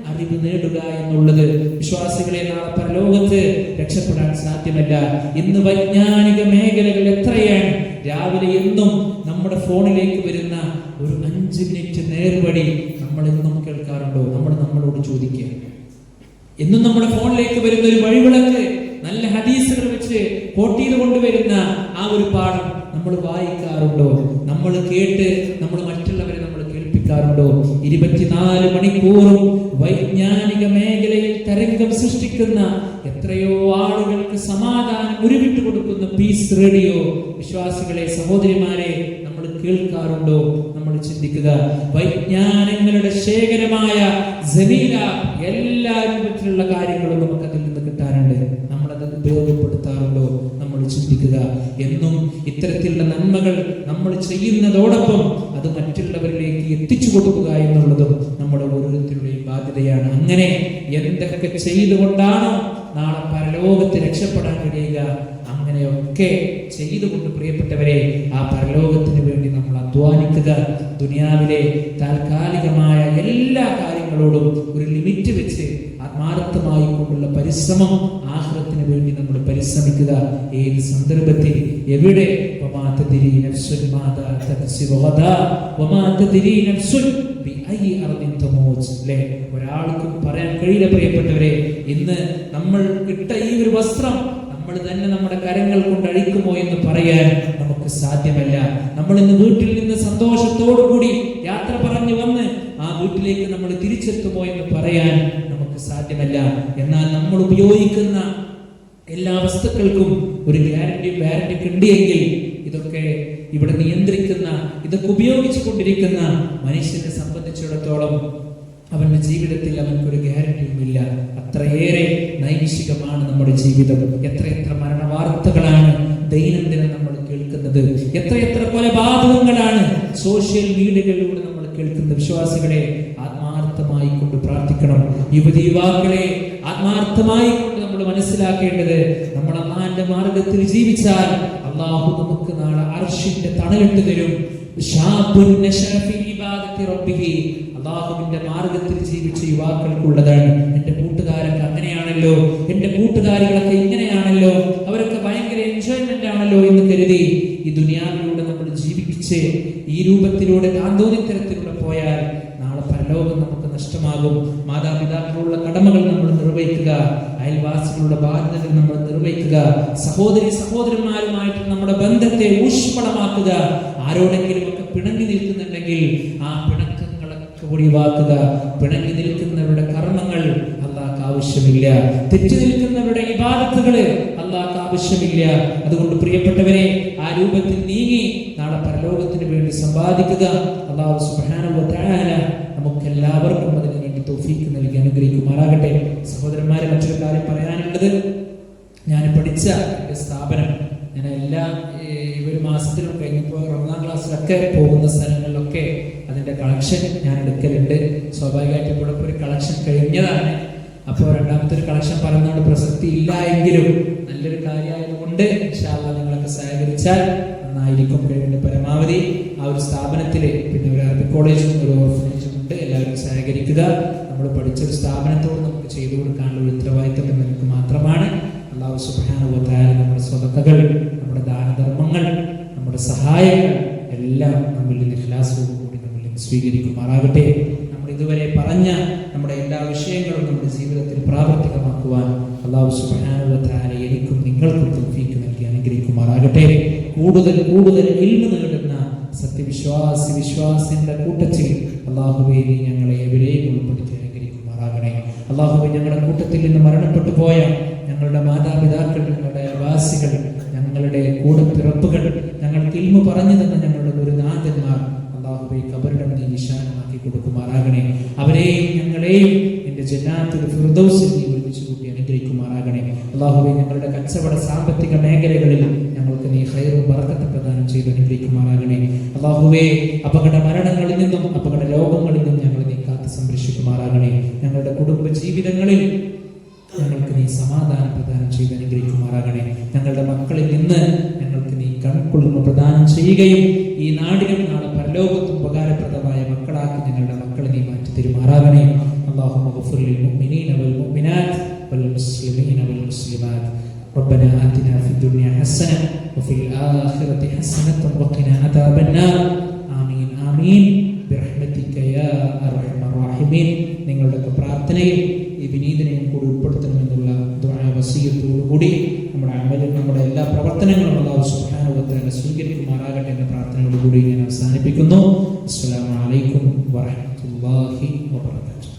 അറിവ് നേടുക എന്നുള്ളത്. വിശ്വാസികളെ, നാളെ പരലോകത്ത് രക്ഷപ്പെടാൻ സാധ്യമല്ല. ഇന്ന് വൈജ്ഞാനിക മേഖലകൾ എത്രയാണ്. രാവിലെ എന്നും നമ്മുടെ ഫോണിലേക്ക് വരുന്ന ഒരു 5 മിനിറ്റ് നേർവഴി നമ്മൾ എന്നും കേൾക്കാറുണ്ടോ? നമ്മളോട് ചോദിക്കുക. എന്നും നമ്മുടെ ഫോണിലേക്ക് വരുന്ന ഒരു വഴിവിളക്ക്, നല്ല ഹദീസുകൾ വെച്ച് കോട്ട് ചെയ്ത് കൊണ്ടുവരുന്ന ആ ഒരു പാഠം നമ്മൾ വായിക്കാറുണ്ടോ? നമ്മൾ കേട്ട് നമ്മൾ മറ്റുള്ളവരെ നമ്മൾ കേൾപ്പിക്കാറുണ്ടോ? 24 മണിക്കൂറും വൈജ്ഞാനിക മേഖലയിൽ തരംഗം സൃഷ്ടിക്കുന്ന എത്രയോ ആളുകൾക്ക് സമാധാനം ഉരുവിട്ട് കൊടുക്കുന്ന പീസ് റേഡിയോ വിശ്വാസികളെ, സഹോദരിമാരെ, നമ്മൾ കേൾക്കാറുണ്ടോ? നമ്മൾ ചിന്തിക്കുക. വൈജ്ഞാനങ്ങളുടെ ശേഖരമായ ജമീല, എല്ലാ രൂപത്തിലുള്ള കാര്യങ്ങളും നമുക്ക് അതിൽ നിന്ന് കിട്ടാറുണ്ട്. നമ്മളത് ഉപയോഗപ്പെടുത്താറുണ്ടോ? നമ്മൾ ചിന്തിക്കുക. എന്നും ഇത്തരത്തിലുള്ള നന്മകൾ നമ്മൾ ചെയ്യുന്നതോടൊപ്പം അത് മറ്റുള്ളവരിലേക്ക് എത്തിച്ചു കൊടുക്കുക എന്നുള്ളതും നമ്മുടെ ഓരോരുത്തരുടെയും ബാധ്യതയാണ്. അങ്ങനെ എന്തൊക്കെ ചെയ്തുകൊണ്ടാണോ നാളെ പരലോകത്ത് രക്ഷപ്പെടാൻ കഴിയുക, അങ്ങനെയൊക്കെ ചെയ്തുകൊണ്ട് പ്രിയപ്പെട്ടവരെ ആ പരലോകത്തിന് വേണ്ടി നമ്മൾ അധ്വാനിക്കുക. ദുനിയാവിലെ താൽക്കാലികമായ എല്ലാ കാര്യങ്ങളോടും ഒരു ലിമിറ്റ് വെച്ച് ആത്മാർത്ഥമായി കൊണ്ടുള്ള പരിശ്രമം ആഖിറത്തിന് വേണ്ടി നമ്മൾ പരിശ്രമിക്കുക. ഏത് സന്ദർഭത്തിൽ എവിടെ ഒരാൾക്കും പറയാൻ കഴിയില്ല പ്രിയപ്പെട്ടവരെ. ഇന്ന് നമ്മൾ ഇട്ട ഈ ഒരു വസ്ത്രം നമ്മൾ തന്നെ നമ്മുടെ കരങ്ങൾ കൊണ്ട് അഴിക്കുമോ എന്ന് പറയാൻ നമുക്ക് സാധ്യമല്ല. നമ്മൾ ഇന്ന് വീട്ടിൽ നിന്ന് സന്തോഷത്തോടു കൂടി യാത്ര പറഞ്ഞു വന്ന് ആ വീട്ടിലേക്ക് നമ്മൾ തിരിച്ചെത്തുമോ എന്ന് പറയാൻ നമുക്ക് സാധ്യമല്ല. എന്നാൽ നമ്മൾ ഉപയോഗിക്കുന്ന എല്ലാ വസ്തുക്കൾക്കും ഒരു വാറന്റി കിട്ടിയെങ്കിൽ ഇതൊക്കെ ഇവിടെ നിയന്ത്രിക്കുന്ന, ഇതൊക്കെ ഉപയോഗിച്ചു കൊണ്ടിരിക്കുന്ന മനുഷ്യനെ സംബന്ധിച്ചിടത്തോളം അവന്റെ ജീവിതത്തിൽ അവൻക്കൊരു ഗ്യാരണ്ടിയുമില്ല. അത്രയേറെ നൈമിഷികമാണ് നമ്മുടെ ജീവിതം. എത്രയെത്ര മരണ വാർത്തകളാണ് ദൈനംദിനം നമ്മൾ കേൾക്കുന്നത്. എത്രയെത്ര കൊലപാതകങ്ങളാണ് സോഷ്യൽ മീഡിയകളിലൂടെ നമ്മൾ കേൾക്കുന്നത്. വിശ്വാസികളെ, ആത്മാർത്ഥമായി കൊണ്ട് പ്രാർത്ഥിക്കണം. യുവതിയുവാക്കളെ, ആത്മാർത്ഥമായി കൊണ്ട് നമ്മൾ മനസ്സിലാക്കേണ്ടത്, നമ്മൾ അല്ലാഹുവിന്റെ മാർഗത്തിൽ ജീവിച്ചാൽ അല്ലാഹു നമുക്ക് നാളെ അർശിന്റെ തണലിട്ട് തരും. അല്ലാഹുവിന്റെ മാർഗത്തിൽ ജീവിച്ച യുവാക്കൾക്കുള്ളതാണ്. എന്റെ കൂട്ടുകാരൊക്കെ അങ്ങനെയാണല്ലോ, എന്റെ കൂട്ടുകാരികളൊക്കെ ഇങ്ങനെയാണല്ലോ, അവരൊക്കെ ഭയങ്കര എൻജോയ്മെന്റ് ആണല്ലോ എന്ന് കരുതി ഈ ദുനിയാവിലൂടെ നമ്മൾ ജീവിപ്പിച്ച് ഈ രൂപത്തിലൂടെ താന്തോന്നിത്തരത്തിലൂടെ പോയാൽ നാളെ പരലോകം നമുക്ക് നഷ്ടമാകും. മാതാപിതാക്കളുള്ള കടമകൾ നമ്മൾ നിർവഹിക്കുക, അയൽവാസികളുടെ ബാധ്യതകൾ നമ്മൾ നിർവഹിക്കുക, സഹോദരന്മാരുമായിട്ട് നമ്മുടെ ബന്ധത്തെ ഊഷ്മളമാക്കുക. ആരോടെങ്കിലും ഒക്കെ പിണങ്ങി നിൽക്കുന്നുണ്ടെങ്കിൽ ആ പിണക്കങ്ങളൊക്കെ ഒഴിവാക്കുക. പിണങ്ങി നിൽക്കുന്നവരുടെ കർമ്മങ്ങൾ അല്ലാഹുവിന് ആവശ്യമില്ല. തെറ്റി നിൽക്കുന്നവരുടെ ഇബാദത്തുകൾ അല്ലാഹുവിന് ആവശ്യമില്ല. അതുകൊണ്ട് പ്രിയപ്പെട്ടവരെ, ആ രൂപത്തിൽ നീങ്ങി നാളെ പരലോകത്തിന് വേണ്ടി സമ്പാദിക്കുക. അല്ലാഹു സുബ്ഹാനഹു വ തആല നമുക്കെല്ലാവർക്കും അതിന് വേണ്ടി തൗഫീഖ് നൽകി അനുഗ്രഹിക്കുമാറാകട്ടെ. സഹോദരന്മാരെ, മറ്റൊരു കാര്യം പറയാനുള്ളത്, ഞാൻ പഠിച്ച എൻ്റെ സ്ഥാപനം, ഞാൻ എല്ലാ ഒരു മാസത്തിലും കഴിഞ്ഞപ്പോൾ റമദാൻ ക്ലാസ്സിലൊക്കെ പോകുന്ന സ്ഥലങ്ങളിലൊക്കെ അതിൻ്റെ കളക്ഷൻ ഞാൻ എടുക്കലുണ്ട്. സ്വാഭാവികമായിട്ട് ഇവിടെ ഒരു കളക്ഷൻ കഴിഞ്ഞതാണ്. അപ്പോൾ രണ്ടാമത്തെ ഒരു കളക്ഷൻ പറയുന്നതുകൊണ്ട് പ്രസക്തി ഇല്ല എങ്കിലും നല്ലൊരു കാര്യമായതുകൊണ്ട് ഇൻഷാ അല്ലാഹ് നിങ്ങളൊക്കെ സഹകരിച്ചാൽ നന്നായിരിക്കും. കഴിവിൻ്റെ പരമാവധി ആ ഒരു സ്ഥാപനത്തിൽ, പിന്നെ ഒരു അറബിക് കോളേജും ഒരു ഓർഫനേജും ഉണ്ട്. എല്ലാവരും സഹകരിക്കുക. നമ്മൾ പഠിച്ചൊരു സ്ഥാപനത്തോട് നമുക്ക് ചെയ്തു കൊടുക്കാനുള്ള ഒരു ഉത്തരവാദിത്വം നമുക്ക് മാത്രമാണ്. അല്ലാഹു സുബ്ഹാനഹു വ തആല നമ്മുടെ സ്വതക്കകൾ, നമ്മുടെ ദാനധർമ്മങ്ങൾ, നമ്മുടെ സഹായങ്ങൾ എല്ലാം നമ്മിൽ നിന്ന് ഇഖ്ലാസോടുകൂടി നമ്മിൽ നിന്ന് സ്വീകരിക്കുമാറാകട്ടെ. നമ്മൾ ഇതുവരെ പറഞ്ഞ നമ്മുടെ എല്ലാ വിഷയങ്ങളും നമ്മുടെ ജീവിതത്തിൽ പ്രാവർത്തികമാക്കുവാൻ അല്ലാഹു സുബ്ഹാനഹു വ തആല എനിക്കും നിങ്ങൾക്കും തൗഫീഖ് നൽകി അനുഗ്രഹിക്കുമാറാകട്ടെ. കൂടുതൽ കൂടുതൽ ഇൽമു നേടുന്ന വിശ്വാസിന്റെ കൂട്ടത്തിൽ അല്ലാഹുവേ നീ ഞങ്ങളെ എവരെയും ഉൾപ്പെടുത്തി അനുഗ്രഹിക്കുമാറാകണേ. അല്ലാഹുവേ, ഞങ്ങളുടെ കൂട്ടത്തിൽ നിന്ന് മരണപ്പെട്ടു പോയ ഞങ്ങളുടെ മാതാപിതാക്കൾ, ഞങ്ങളുടെ അയൽവാസികൾ, ഞങ്ങളുടെ കൂടപ്പിറപ്പുകൾ, ഞങ്ങൾക്ക് ഇൽമു പറഞ്ഞു തന്ന ഞങ്ങളുടെ ഗുരുനാഥന്മാർ, അല്ലാഹുവേ ഖബറിടം നീ വിശാലമാക്കി കൊടുക്കുമാറാകണേ. അവരെയും ഞങ്ങളെയും നിന്റെ ജന്നാത്തുൽ ഫിർദൗസിൽ നീ ഒരുമിച്ച് കൂട്ടി അനുഗ്രഹിക്കുമാറാകണേ. അല്ലാഹുവേ, ഞങ്ങളുടെ കച്ചവട സാമ്പത്തിക മേഖലകളിൽ ഞങ്ങൾക്ക് നീ ഖൈറും ബറക്കത്തും പ്രദാനം ചെയ്ത് അനുഗ്രഹിക്കുമാറാകണേ. അല്ലാഹുവേ, അപകട മരണങ്ങളിൽ നിന്നും അപകട രോഗങ്ങളിൽ നിന്നും ഞങ്ങളെ നീ കാത്ത് സംരക്ഷിക്കുമാറാകണേ. ഞങ്ങളുടെ കുടുംബ ജീവിതങ്ങളിൽ ഞങ്ങൾക്ക് നീ സമാധാനം പ്രദാനം ചെയ്ത് അനുഗ്രഹിക്കുമാറാകണേ. ഞങ്ങളുടെ മക്കളിൽ നിന്ന് ഞങ്ങൾക്ക് നീ കൺകൊള്ളുന്ന പ്രദാനം ചെയ്യുകയും ഈ നാടിനും നാളെ പരലോകത്തും ഉപകാരപ്രദമായ മക്കളാക്കി ഞങ്ങളുടെ മക്കളെ നീ മാറ്റി തരുമാറാകണേ. അല്ലാഹുമ്മ ഗ്ഫിർ ലിൽ മുഅ്മിനീന വൽ മുഅ്മിനാത്ത് വൽ മുസ്ലിമീന വൽ മുസ്ലിമാത്ത്. ربنا آتنا في الدنيا حسنة وفي الآخرة حسنة وقنا عذاب النار. آمين آمين برحمتك يا أرحم الراحمين. നിങ്ങളുടെ പ്രാർത്ഥനയിൽ ഈ വിനീതനെയും കൂടി ഉൾപ്പെടുത്തണമെന്നുള്ള ദുആ വസിയത്തോടുകൂടി നമ്മുടെ അമലും നമ്മുടെ എല്ലാ പ്രവർത്തനങ്ങളും അല്ലാഹു സുബ്ഹാനഹു വ തആല സ്വീകരിക്കുമാറാകട്ടെ എന്ന പ്രാർത്ഥനയോടുകൂടി ഞാൻ അവസാനിപ്പിക്കുന്നു. അസ്സലാമു അലൈക്കും വറഹ്മത്തുള്ളാഹി വബറകാതുഹു.